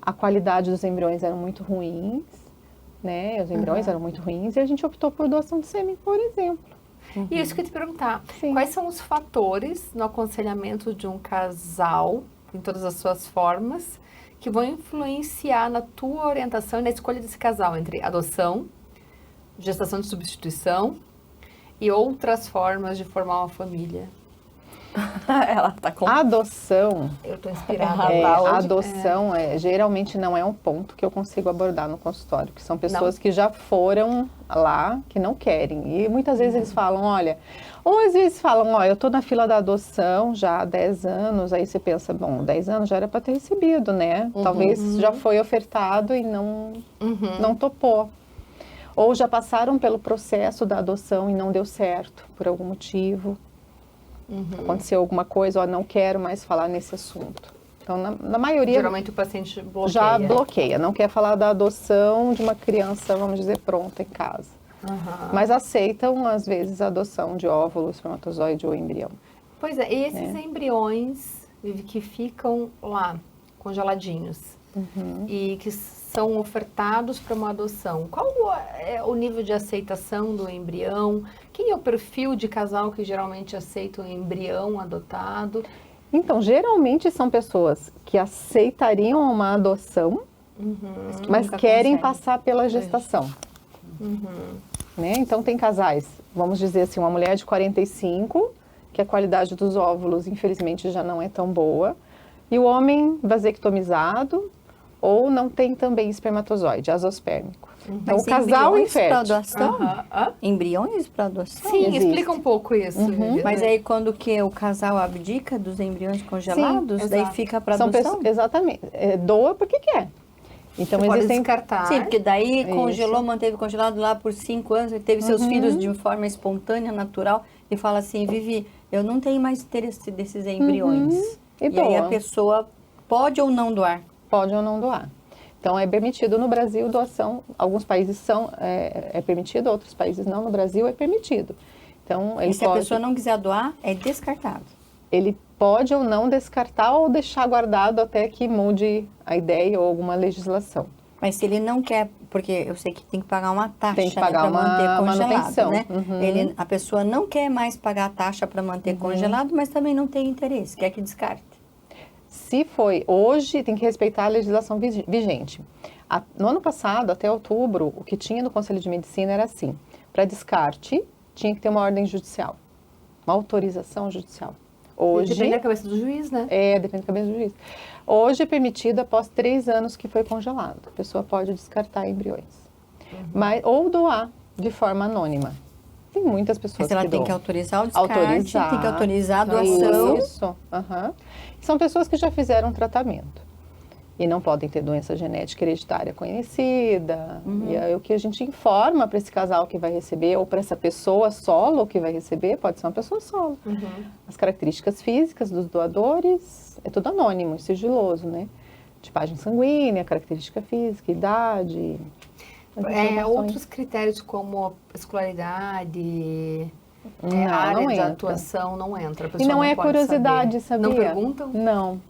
a qualidade dos embriões eram muito ruins, né? Os embriões eram muito ruins e a gente optou por doação de sêmen, por exemplo. E isso que eu ia te perguntar, Sim. quais são os fatores no aconselhamento de um casal, em todas as suas formas, que vão influenciar na tua orientação e na escolha desse casal entre adoção, gestação de substituição e outras formas de formar uma família? Ela tá com... A adoção, Eu tô inspirada. a adoção geralmente não é um ponto que eu consigo abordar no consultório, que são pessoas que já foram lá, que não querem. E muitas vezes eles falam, olha, ou às vezes falam, ó, eu tô na fila da adoção já há 10 anos, aí você pensa, bom, 10 anos já era para ter recebido, né? Talvez já foi ofertado e não topou. Ou já passaram pelo processo da adoção e não deu certo, por algum motivo. Aconteceu alguma coisa, ó, não quero mais falar nesse assunto. Então, na maioria, Geralmente o paciente bloqueia. já bloqueia, não quer falar da adoção de uma criança, vamos dizer, pronta em casa. Mas aceitam, às vezes, a adoção de óvulo, espermatozoide ou embrião. Pois é, e esses embriões que ficam lá, congeladinhos, e que são ofertados para uma adoção, qual é o nível de aceitação do embrião? Quem é o perfil de casal que geralmente aceita o embrião adotado? Então, geralmente são pessoas que aceitariam uma adoção, mas nunca querem conseguem. passar pela gestação. Né? Então, tem casais, vamos dizer assim, uma mulher de 45, que a qualidade dos óvulos, infelizmente, já não é tão boa, e o homem vasectomizado, ou não tem também espermatozoide, azospérmico. Então, o casal infértil. Doação? Embriões para adoção? Sim, existe. explica um pouco isso. Mas aí quando que o casal abdica dos embriões congelados, Sim, daí exato. fica para São adoção? pessoas, exatamente. Doa porque quer. Então, Você pode existem... descartar. Sim, porque daí Isso. congelou, manteve congelado lá por 5 anos, ele teve seus filhos de forma espontânea, natural, e fala assim, Vivi, eu não tenho mais interesse desses embriões. E E aí a doa. pessoa pode ou não doar? Pode ou não doar. Então, é permitido no Brasil doação. Alguns países é permitido, outros países não. No Brasil é permitido. Então, E se a pessoa não quiser doar, é descartado. ele pode ou não descartar ou deixar guardado até que mude a ideia ou alguma legislação. Mas se ele não quer, porque eu sei que tem que pagar uma taxa, Tem que pagar para manter uma congelado, manutenção. né? Uhum. A pessoa não quer mais pagar a taxa para manter congelado, mas também não tem interesse, quer que descarte. se foi hoje, tem que respeitar a legislação vigente. No ano passado, até outubro, o que tinha no Conselho de Medicina era assim, para descarte, tinha que ter uma ordem judicial, uma autorização judicial. Hoje, Depende da cabeça do juiz, né? depende da cabeça do juiz. Hoje é permitido após 3 anos que foi congelado. A pessoa pode descartar embriões. Ou doar de forma anônima. Tem muitas pessoas Mas ela que tem doam. que autorizar o descarte, tem que autorizar a doação. Isso. São pessoas que já fizeram tratamento. E não podem ter doença genética hereditária conhecida. E aí, o que a gente informa para esse casal que vai receber, ou para essa pessoa solo que vai receber, pode ser uma pessoa solo. As características físicas dos doadores, é tudo anônimo, sigiloso, né? Tipagem sanguínea, característica física, idade. Outros critérios como escolaridade, Não área de entra. atuação não entra. A E pessoa não é pode curiosidade, saber. sabia? Não perguntam? Não.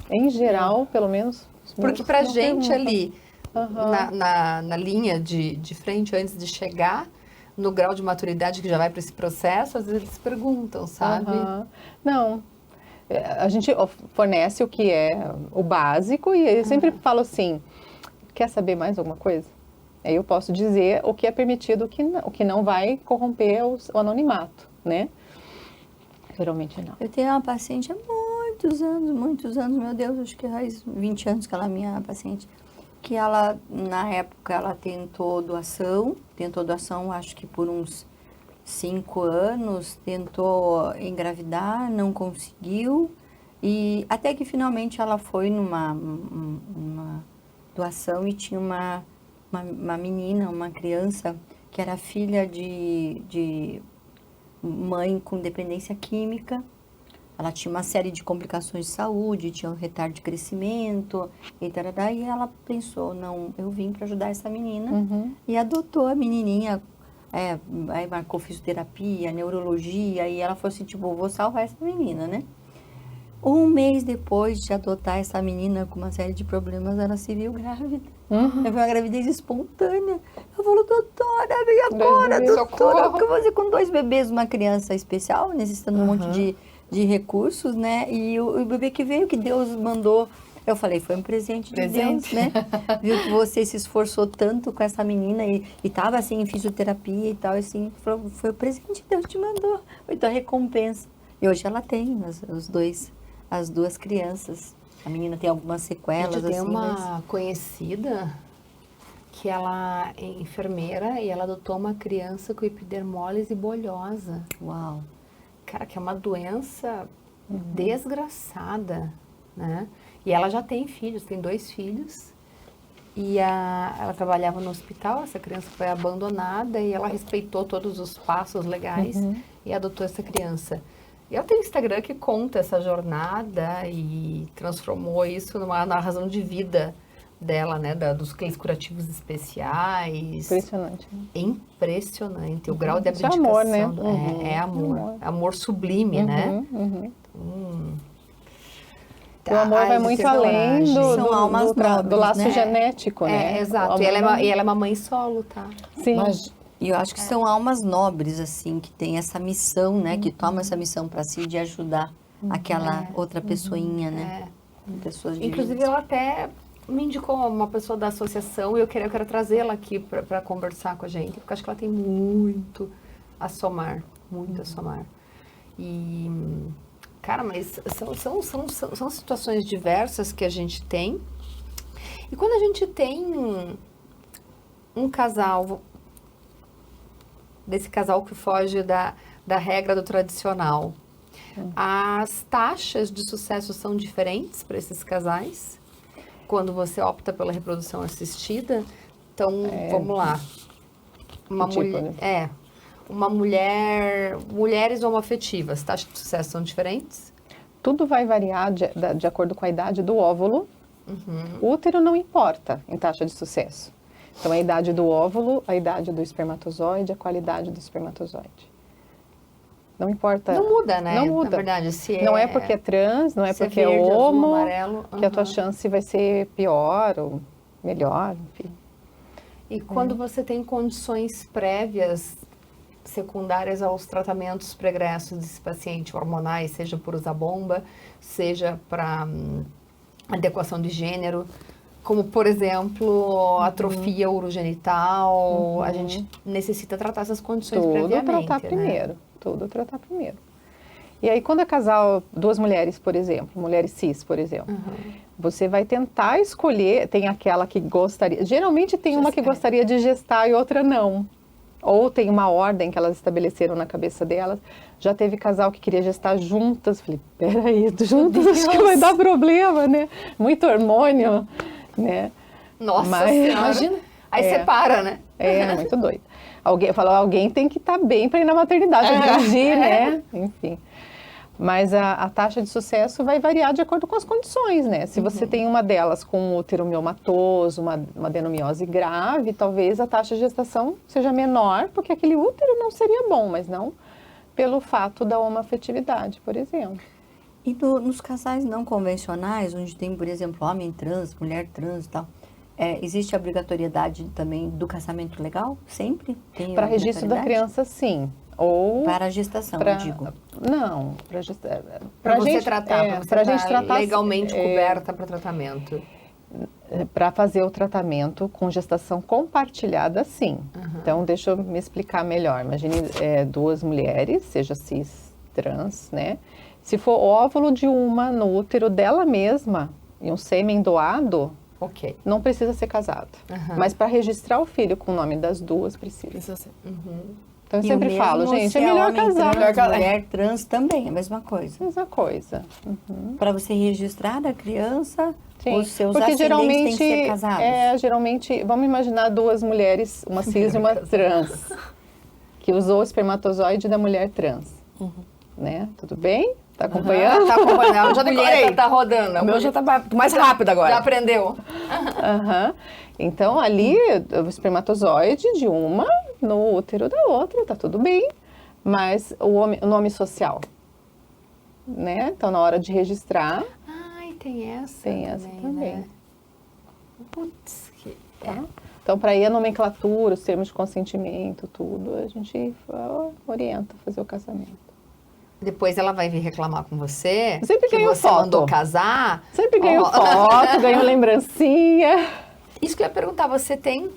Em geral, pelo menos. Porque pra não gente perguntam. ali, na linha de frente, antes de chegar no grau de maturidade que já vai para esse processo, às vezes eles perguntam, sabe? Não. A gente fornece o que é o básico e eu sempre falo assim, quer saber mais alguma coisa? Aí eu posso dizer o que é permitido, o que não vai corromper o anonimato, né? Geralmente não. Eu tenho uma paciente há muitos anos, meu Deus, acho que faz 20 anos que ela é minha paciente, que ela, na época, ela tentou doação, acho que por uns 5 anos, tentou engravidar, não conseguiu, e até que finalmente ela foi numa doação e tinha uma menina, uma criança, que era filha de mãe com dependência química. Ela tinha uma série de complicações de saúde, tinha um retardo de crescimento, e tarará, e ela pensou, não, eu vim para ajudar essa menina, e adotou a menininha, aí marcou fisioterapia, neurologia, e ela falou assim, tipo, vou salvar essa menina, né? Um mês depois de adotar essa menina com uma série de problemas, ela se viu grávida. Foi uma gravidez espontânea. Eu falo, doutora, vem agora, doutora, o que eu vou fazer com 2 bebês, uma criança especial, necessitando um monte de recursos, né? E o bebê que veio, que Deus mandou. Eu falei, foi um presente de Deus, né? Viu que você se esforçou tanto com essa menina e estava assim em fisioterapia e tal, assim, foi o presente que Deus te mandou. Foi tua recompensa. E hoje ela tem as 2 crianças. A menina tem algumas sequelas, Gente, tem assim, uma conhecida que ela é enfermeira e ela adotou uma criança com epidermólise bolhosa. Uau. Cara, que é uma doença desgraçada, né? E ela já tem filhos, tem 2 filhos. E ela trabalhava no hospital, essa criança foi abandonada e ela respeitou todos os passos legais e adotou essa criança. E ela tem um Instagram que conta essa jornada e transformou isso na razão de vida dela, né? Dos clínicos curativos especiais. Impressionante. Né? É impressionante. O grau de Isso é abdicação. amor, né? É amor. Amor sublime, né? O amor vai muito além São almas nobres, do laço né? genético, né? Exato. E ela é uma mãe solo, tá? Sim. E eu acho que são almas nobres, assim, que tem essa missão, né? Que tomam essa missão para si de ajudar aquela outra pessoinha, né? Pessoas Inclusive, ela até me indicou uma pessoa da associação e eu quero trazê-la aqui para conversar com a gente, porque eu acho que ela tem muito a somar, E, cara, mas são situações diversas que a gente tem. E quando a gente tem um casal, desse casal que foge da regra do tradicional, as taxas de sucesso são diferentes para esses casais? Quando você opta pela reprodução assistida, então, vamos lá. Uma mulheres homoafetivas, taxas de sucesso são diferentes? Tudo vai variar de acordo com a idade do óvulo. O útero não importa em taxa de sucesso. Então, a idade do óvulo, a idade do espermatozoide, a qualidade do espermatozoide. Não importa. Não muda, né? Não muda. Na verdade, não é porque é trans, não é porque é verde, homo, azul, amarelo, que a tua chance vai ser pior ou melhor, enfim. E quando você tem condições prévias secundárias aos tratamentos pregressos desse paciente, hormonais, seja por usar bomba, seja para adequação de gênero, como, por exemplo, atrofia urogenital. A gente necessita tratar essas condições previamente. Tudo tratar primeiro. E aí, quando é casal, duas mulheres, por exemplo, mulheres cis, por exemplo, você vai tentar escolher, tem aquela que gostaria, geralmente tem uma que gostaria de gestar e outra não. Ou tem uma ordem que elas estabeleceram na cabeça delas. Já teve casal que queria gestar juntas. Falei, peraí, juntas acho que vai dar problema, né? Muito hormônio, né? Nossa Senhora. Imagina. Aí separa, né? É, muito doido. Alguém tem que estar bem para ir na maternidade, dirigir, né? Enfim. Mas a taxa de sucesso vai variar de acordo com as condições, né? Se você tem uma delas com um útero miomatoso, uma adenomiose grave, talvez a taxa de gestação seja menor, porque aquele útero não seria bom, mas não pelo fato da homoafetividade, por exemplo. E nos casais não convencionais, onde tem, por exemplo, homem trans, mulher trans e tal, existe a obrigatoriedade também do casamento legal? Sempre? Tem Para registro da criança, sim. Ou para a gestação, eu digo. Não, para você tratar, para a gente tratar legalmente coberta para tratamento. Para fazer o tratamento com gestação compartilhada, sim. Então, deixa eu me explicar melhor. Imagine duas mulheres, seja cis, trans, né? Se for óvulo de uma no útero dela mesma e um sêmen doado, não precisa ser casado. Mas para registrar o filho com o nome das duas, precisa ser. Então, eu sempre falo, gente, é melhor casar. Mulher trans também, a mesma coisa. Mesma coisa. Para você registrar a criança, sim, os seus porque ascendentes têm que ser casados. Geralmente, vamos imaginar duas mulheres, uma cis e uma trans, que usou o espermatozoide da mulher trans. Né? Tudo bem? Tá acompanhando? Tá acompanhando. Já decorei. Tá rodando. O meu já tá mais rápido agora. Já aprendeu. Então, ali, o espermatozoide de uma no útero da outra, tá tudo bem. Mas o nome social, né? Então, na hora de registrar... Ai, tem essa também. Né? Putz, Então, para ir a nomenclatura, os termos de consentimento, tudo, a gente orienta a fazer o casamento. Depois ela vai vir reclamar com você. Sempre que ganho você foto. Mandou casar. Sempre ganho foto, ganho lembrancinha. Isso que eu ia perguntar, você tem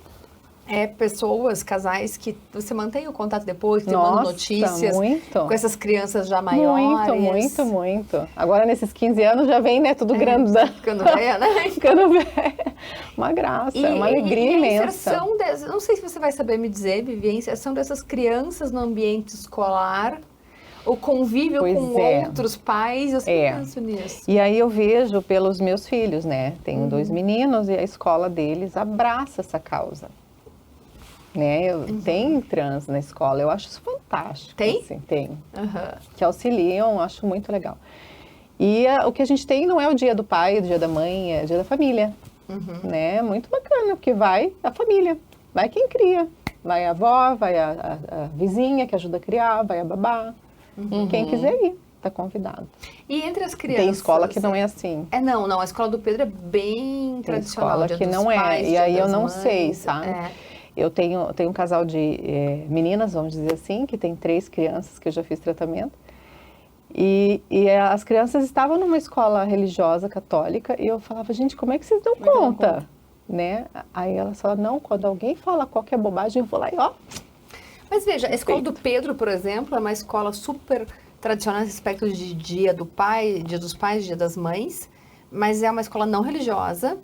pessoas, casais, que você mantém o contato depois, que mandam notícias muito. Com essas crianças já maiores? Muito. Agora, nesses 15 anos, já vem, né, tudo grandão. Ficando velha, né? Ficando velha. Uma graça, uma alegria imensa. Não sei se você vai saber me dizer, Vivi, a inserção dessas crianças no ambiente escolar, o convívio com outros pais, eu sempre penso nisso. E aí eu vejo pelos meus filhos, né? Tenho 2 meninos e a escola deles abraça essa causa. Né? Tem trans na escola, eu acho isso fantástico. Tem? Assim, tem. Que auxiliam, acho muito legal. E o que a gente tem não é o dia do pai, o dia da mãe, é o dia da família. Né? Muito bacana, porque vai a família, vai quem cria. Vai a avó, vai a vizinha que ajuda a criar, vai a babá. Quem quiser ir, tá convidado. E entre as crianças... Tem escola que não é assim. Não, a escola do Pedro é bem tradicional. Tem escola que não é, e aí eu não sei, sabe? Eu tenho um casal de meninas, vamos dizer assim, que tem 3 crianças que eu já fiz tratamento. E as crianças estavam numa escola religiosa católica e eu falava, gente, como é que vocês dão conta? Né? Aí elas falaram, não, quando alguém fala qualquer bobagem, eu vou lá e Mas veja, a escola do Pedro, por exemplo, é uma escola super tradicional nesse aspecto de dia do pai, dia dos pais, dia das mães, mas é uma escola não religiosa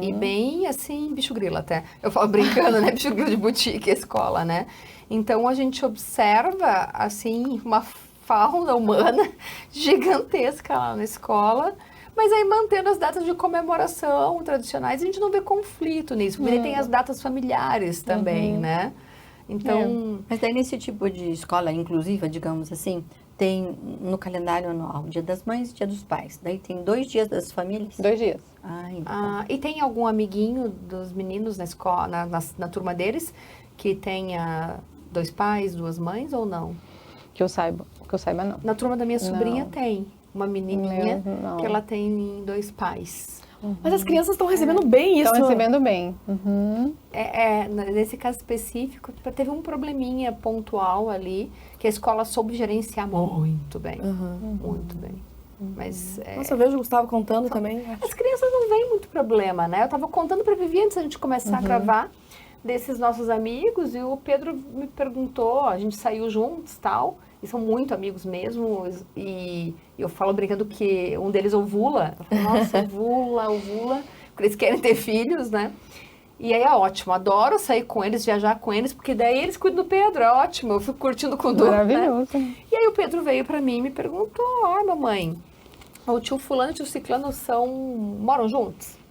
e bem, assim, bicho grilo até. Eu falo brincando, né? Bicho grilo de boutique, a escola, né? Então, a gente observa, assim, uma fauna humana gigantesca lá na escola, mas aí mantendo as datas de comemoração tradicionais, a gente não vê conflito nisso, porque tem as datas familiares também, né? Então... Mas daí nesse tipo de escola inclusiva, digamos assim, tem no calendário anual Dia das Mães e Dia dos Pais. Daí tem 2 dias das famílias? 2 dias. Então. E tem algum amiguinho dos meninos na escola, na turma deles, que tenha 2 pais, 2 mães ou não? Que eu saiba não. Na turma da minha sobrinha tem uma menininha que ela tem 2 pais. Mas as crianças estão recebendo bem isso. Estão recebendo bem. Uhum. Nesse caso específico, teve um probleminha pontual ali, que a escola soube gerenciar muito bem. Muito bem. Mas, Nossa, eu vejo o Gustavo contando também. as crianças não veem muito problema, né? Eu tava contando pra Vivi antes da gente começar a gravar, desses nossos amigos, e o Pedro me perguntou, a gente saiu juntos e tal, e são muito amigos mesmo, e eu falo brincando que um deles ovula. Eu falo, nossa, ovula, porque eles querem ter filhos, né? E aí é ótimo, adoro sair com eles, viajar com eles, porque daí eles cuidam do Pedro, é ótimo, eu fico curtindo com o Du, Maravilhoso. né? E aí o Pedro veio pra mim e me perguntou, mamãe, o tio fulano e o tio ciclano moram juntos?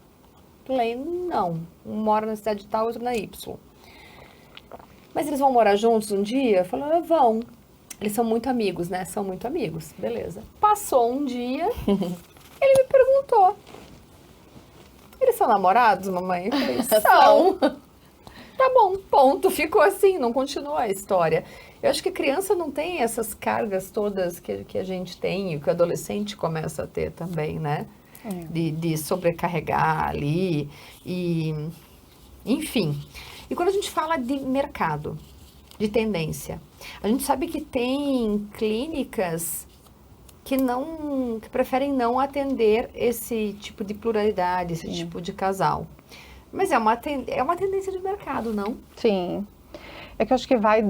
Falei, não, um mora na cidade tal, outro na Y. Mas eles vão morar juntos um dia? Falei, vão. Eles são muito amigos, né? São muito amigos. Beleza. Passou um dia, ele me perguntou. Eles são namorados, mamãe? Eu falei, são. Tá bom, ponto. Ficou assim, não continuou a história. Eu acho que criança não tem essas cargas todas que a gente tem, e que o adolescente começa a ter também, né? De sobrecarregar ali, e enfim. E quando a gente fala de mercado, de tendência, a gente sabe que tem clínicas que preferem não atender esse tipo de pluralidade, esse tipo de casal. Mas é uma tendência de mercado, não? Sim. É que eu acho que vai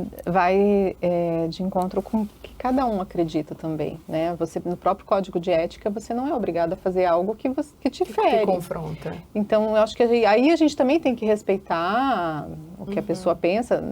de encontro com o que cada um acredita também, né? Você, no próprio código de ética, você não é obrigado a fazer algo que te fere. Que confronta. Então, eu acho que aí a gente também tem que respeitar o que a pessoa pensa,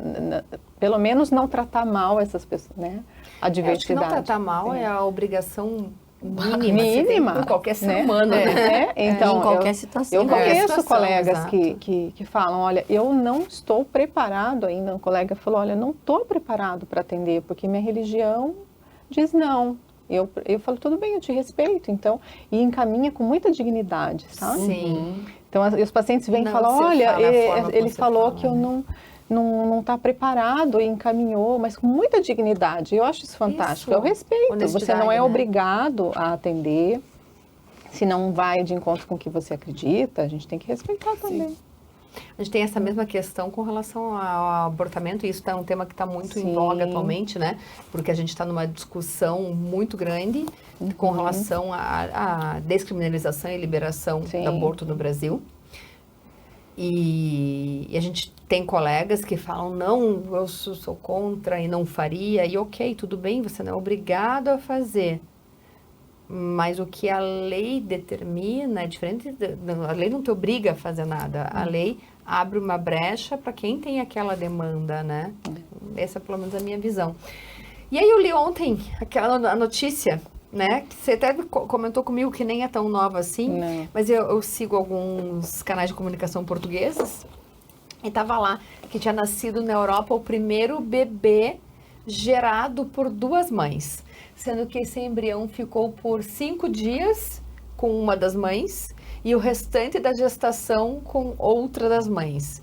pelo menos não tratar mal essas pessoas, né? A diversidade. Acho que não tratar mal é a obrigação mínima com qualquer ser né? humano, né? Então, em qualquer situação. Eu conheço situação, colegas exato. que falam, olha, eu não estou preparado ainda. Um colega falou, olha, eu não estou preparado para atender, porque minha religião diz não. Eu falo, tudo bem, eu te respeito, então, e encaminha com muita dignidade, sabe? Sim. Então, os pacientes vêm e Não, falam, você olha, fala a forma como ele você falou fala, que eu né? não está preparado e encaminhou, mas com muita dignidade. Eu acho isso fantástico. Isso. Eu respeito. Você Honestidade, não é né? obrigado a atender. Se não vai de encontro com o que você acredita, a gente tem que respeitar também. A gente tem essa mesma questão com relação ao abortamento, e isso é um tema que está muito em Sim. voga atualmente, né? Porque a gente está numa discussão muito grande com relação à descriminalização e liberação Sim. do aborto no Brasil. E a gente tem colegas que falam, não, eu sou contra e não faria, e ok, tudo bem, você não é obrigado a fazer. Mas o que a lei determina é diferente, a lei não te obriga a fazer nada, a lei abre uma brecha para quem tem aquela demanda, né? Essa é pelo menos a minha visão. E aí eu li ontem a notícia, né? Que você até comentou comigo que nem é tão nova assim, Não. mas eu sigo alguns canais de comunicação portugueses e tava lá que tinha nascido na Europa o primeiro bebê gerado por duas mães, sendo que esse embrião ficou por 5 dias com uma das mães e o restante da gestação com outra das mães.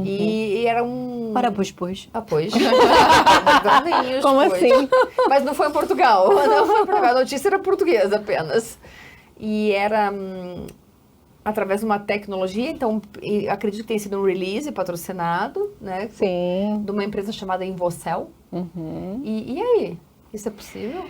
E era um... Para pois. Ah, pois. Daninhos, Como pois. assim? Mas não foi em Portugal. Não foi em Portugal. A notícia era portuguesa apenas. E era através de uma tecnologia, então acredito que tenha sido um release patrocinado, né? Sim. De uma empresa chamada Invocel. Uhum. E aí? Isso é possível?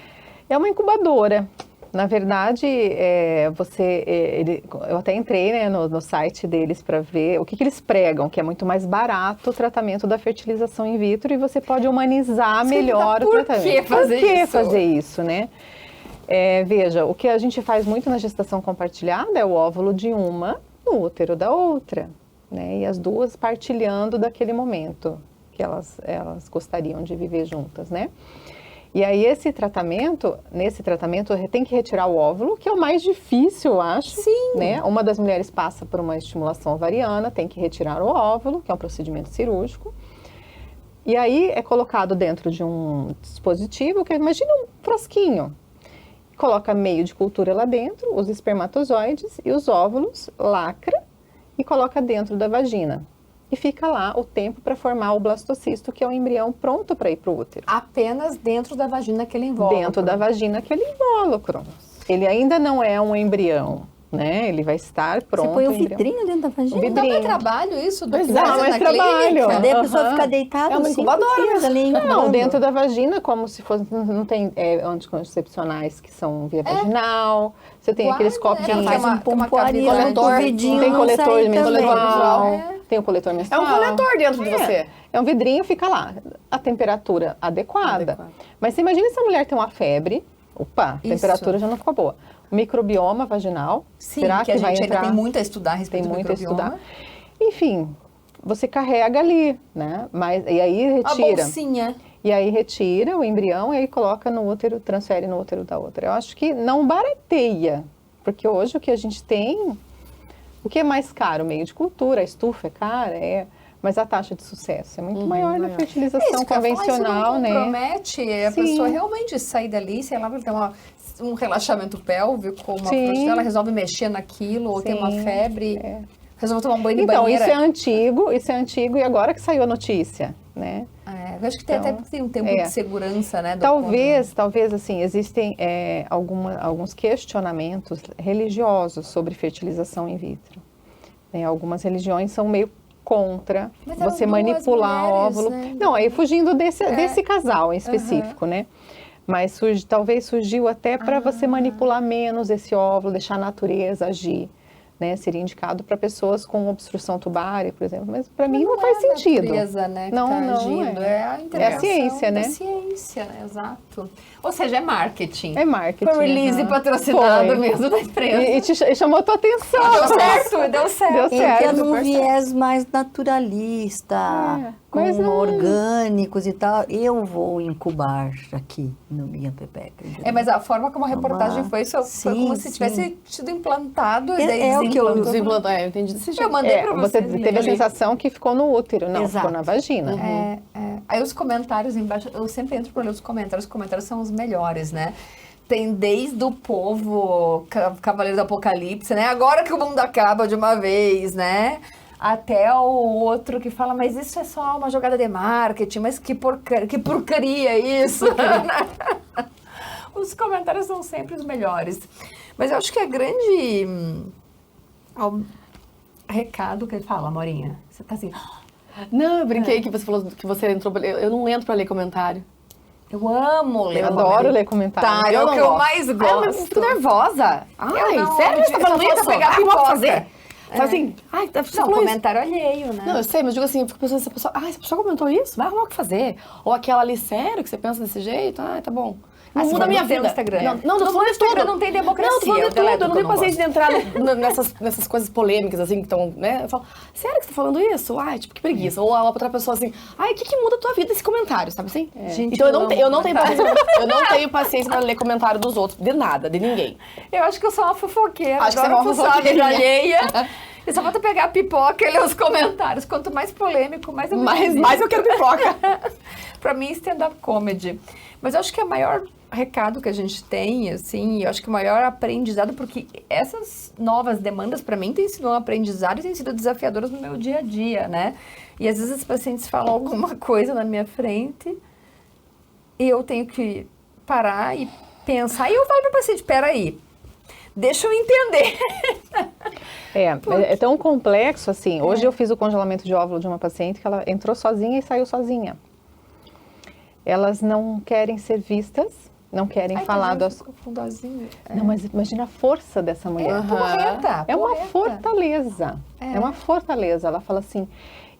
É uma incubadora. Na verdade, eu até entrei, né, no site deles para ver o que eles pregam, que é muito mais barato o tratamento da fertilização in vitro e você pode humanizar melhor o tratamento. Por que fazer Por que isso? fazer isso, né? Veja, o que a gente faz muito na gestação compartilhada é o óvulo de uma no útero da outra, né? E as duas partilhando daquele momento que elas gostariam de viver juntas, né? E aí nesse tratamento tem que retirar o óvulo, que é o mais difícil, eu acho. Sim. Né? Uma das mulheres passa por uma estimulação ovariana, tem que retirar o óvulo, que é um procedimento cirúrgico. E aí é colocado dentro de um dispositivo, que imagina um frasquinho. Coloca meio de cultura lá dentro, os espermatozoides e os óvulos, lacra e coloca dentro da vagina. E fica lá o tempo para formar o blastocisto, que é o embrião pronto para ir para o útero. Apenas dentro da vagina aquele invólucro. Dentro da vagina aquele invólucro. Ele ainda não é um embrião, né? Ele vai estar pronto. Você põe o embrião. vidrinho dentro da vagina? O Não dá vidrinho. mais trabalho isso do Pois que é, fazer não, mas na trabalho. clínica? Daí a pessoa Aham. fica deitada É uma 5 incubadora dias mesmo. ali incubando. Não, dentro da vagina, como se fosse, não tem anticoncepcionais que são via vaginal. Você tem aqueles Guarda, copinhos. né? Faz Tem um uma pompoaria cabine, no coletor, vidinho, Tem não coletor sai menstrual, também. tem o coletor É menstrual. um coletor dentro de você. É um vidrinho, fica lá, a temperatura adequada. Adequada. Mas você imagina se a mulher tem uma febre, opa, a Isso. temperatura já não ficou boa. O microbioma vaginal, Sim, será que a vai gente entrar? ainda tem muito a estudar a respeito Tem do muito a microbioma. estudar. Enfim, você carrega ali, né? Mas, e aí A retira. bolsinha. E aí retira o embrião e aí coloca no útero, transfere no útero da outra. Eu acho que não barateia, porque hoje o que a gente tem, o que é mais caro? O meio de cultura, a estufa é cara, mas a taxa de sucesso é muito maior na É fertilização isso que eu ia falar, convencional, isso não né? compromete a Sim. pessoa realmente sair dali, sei lá, ter um relaxamento pélvico, uma Sim. proteína, ela resolve mexer naquilo, ou tem uma Sim, febre, resolve tomar um banho de Então, banheira. isso é antigo e agora que saiu a notícia, né? Eu acho que tem, Então, até tem um tempo de segurança, né? do Talvez, assim, existem alguns questionamentos religiosos sobre fertilização in vitro. Né? Algumas religiões são meio contra Mas eram você duas manipular mulheres, óvulo. né? Não, aí fugindo desse casal em específico, né? Mas talvez surgiu até para você manipular menos esse óvulo, deixar a natureza agir. Né, seria indicado para pessoas com obstrução tubária, por exemplo, mas para mim não faz sentido. A natureza, né, que Não, tá não agindo. é. É a intervenção ciência, né? da ciência, né? Exato. Ou seja, é marketing. É marketing. Foi release aham. patrocinado Foi. mesmo da empresa. E chamou tua atenção. Deu certo, deu certo. Deu Ele certo. quer num super viés mais naturalista, com mas não. orgânicos e tal. Eu vou incubar aqui no minha pepeca. entendeu? Mas a forma como a reportagem foi como Sim, se tivesse sido implantado e É- daí é o que eu- desimplantou. Eu entendi desse jeito. Eu mandei pra Você vocês. teve a ali. sensação que ficou no útero, não, Exato. ficou na vagina. Aí os comentários embaixo, eu sempre entro para ler os comentários são os melhores, né? Tem desde o povo Cavaleiro do Apocalipse, né? Agora que o mundo acaba de uma vez, né? Até o outro que fala, mas isso é só uma jogada de marketing, mas que porcaria isso! Os comentários são sempre os melhores. Mas eu acho que a grande recado que ele fala, Morinha, você tá assim, Não, eu brinquei que você falou que você entrou. Eu não entro pra ler comentário. eu amo ler Eu adoro ler comentários. Tá, é o que eu mais Eu gosto. fico nervosa. Ai, não, sério que você tá falando eu isso? posso pegar Ai, eu vou pipoca. fazer. Sabe assim, ai, você Não, falou isso. comentário alheio, né? Não, eu sei, mas digo assim, eu fico pensando, essa pessoa comentou isso? Vai arrumar o que fazer. Ou aquela ali, sério, que você pensa desse jeito? Ah, tá bom. Não Ah, muda a minha não tem vida. no Instagram. Não, tô falando de tudo. Instagram não tem democracia, Não, tô falando eu de tudo. deleto Eu não que tenho eu não paciência de entrar nessas coisas polêmicas, assim, que estão, né? Eu falo, sério que você tá falando isso? Ai, tipo, que preguiça. Ou a outra pessoa assim, ai, o que muda a tua vida esse comentário, sabe assim? Gente, Então eu eu não amo tenho paciência. Eu não tenho paciência pra ler comentário dos outros, de nada, de ninguém. Eu acho que eu sou uma fofoqueira. Acho que você é adoro uma fuçar a vida fofoqueirinha. alheia. E só falta pegar a pipoca e ler os comentários. Quanto mais polêmico, mais eu me divirto. Mas eu quero pipoca. Pra mim, stand-up comedy. Mas eu acho que o maior recado que a gente tem, assim, eu acho que o maior aprendizado, porque essas novas demandas, pra mim, têm sido um aprendizado e têm sido desafiadoras no meu dia a dia, né? E às vezes os pacientes falam alguma coisa na minha frente e eu tenho que parar e pensar. E eu falo pro paciente, peraí, deixa eu entender. É tão complexo assim. Hoje eu fiz o congelamento de óvulo de uma paciente que ela entrou sozinha e saiu sozinha. Elas não querem ser vistas, não querem falar das... Fundozinho. Não, mas imagina a força dessa mulher. Porreta. É uma porreta. fortaleza. É uma fortaleza. Ela fala assim,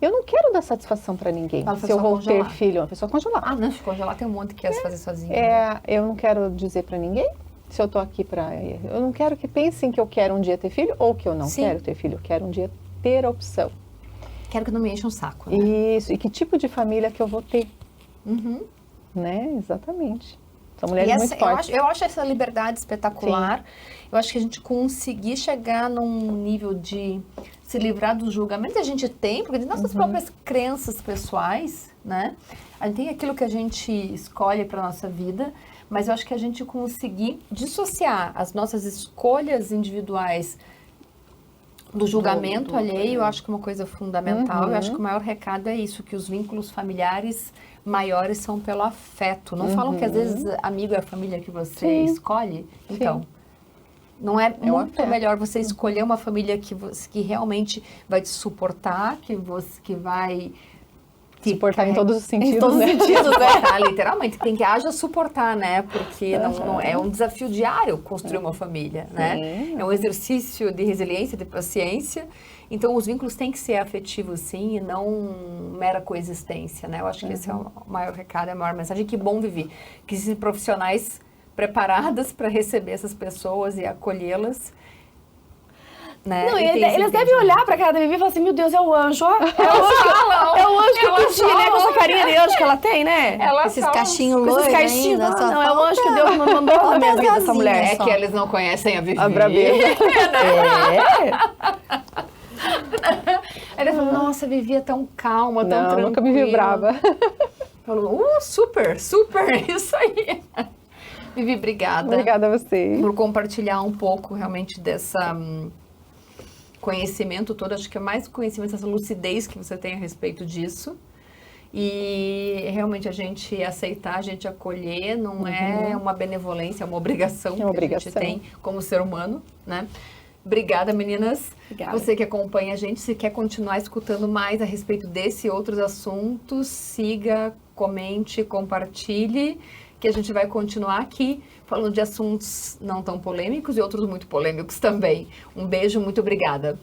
eu não quero dar satisfação para ninguém. Ela Se foi eu só vou congelar. ter filho, uma pessoa congelada. Ah, não, se congelar tem um monte que quer se fazer sozinho. né? Eu não quero dizer para ninguém se eu tô aqui para... Eu não quero que pensem que eu quero um dia ter filho ou que eu não Sim. quero ter filho. Eu quero um dia ter a opção. Quero que não me encha um saco. Né? Isso. E que tipo de família que eu vou ter. Uhum. Né? Exatamente. São E mulheres essa, muito fortes. eu acho essa liberdade espetacular. Eu acho que a gente conseguir chegar num nível de se livrar dos julgamentos que a gente tem, porque tem nossas próprias crenças pessoais, né? A gente tem aquilo que a gente escolhe para nossa vida, mas eu acho que a gente conseguir dissociar as nossas escolhas individuais do julgamento alheio, eu acho que é uma coisa fundamental. Eu acho que o maior recado é isso, que os vínculos familiares maiores são pelo afeto. Não falam que às vezes amigo é a família que você Sim. escolhe? Então, Não é É um muito afeto. melhor você escolher uma família que realmente vai te suportar, que vai te Suportar em todos os sentidos, Em todos os né? sentidos, né? suportar, literalmente. Tem que haja suportar, né? Porque não é um desafio diário construir uma família, né? Sim. É um exercício de resiliência, de paciência. Então, os vínculos têm que ser afetivos, sim, e não mera coexistência, né? Eu acho que esse é o maior recado, é a maior mensagem. Que bom, Vivi, que existem profissionais preparadas para receber essas pessoas e acolhê-las. Né? Não, E tem esse eles devem entendimento. olhar pra cara da Vivi e falar assim, meu Deus, é o anjo, ó. É o anjo que eu pedi, né? Com essa carinha de anjo que ela tem, né? Esses cachinhos Com loiros esses caixinhos. ainda, só Não, é o falta anjo que Deus mandou na minha vida, essa asinhas mulher. É só. que eles não conhecem a Vivi. A brabeza. Aí ele falou, nossa, a Vivi é tão calma, tão Não, tranquila. nunca me vi brava. Falou, super, isso aí. Vivi, obrigada. Obrigada a você. Por compartilhar um pouco realmente dessa conhecimento todo. Acho que é mais conhecimento, essa lucidez que você tem a respeito disso. E realmente a gente aceitar, a gente acolher, não é uma benevolência, é uma obrigação É uma que a gente obrigação. tem como ser humano, né? Obrigada, meninas. Obrigada. Você que acompanha a gente, se quer continuar escutando mais a respeito desse e outros assuntos, siga, comente, compartilhe, que a gente vai continuar aqui falando de assuntos não tão polêmicos e outros muito polêmicos também. Um beijo, muito obrigada.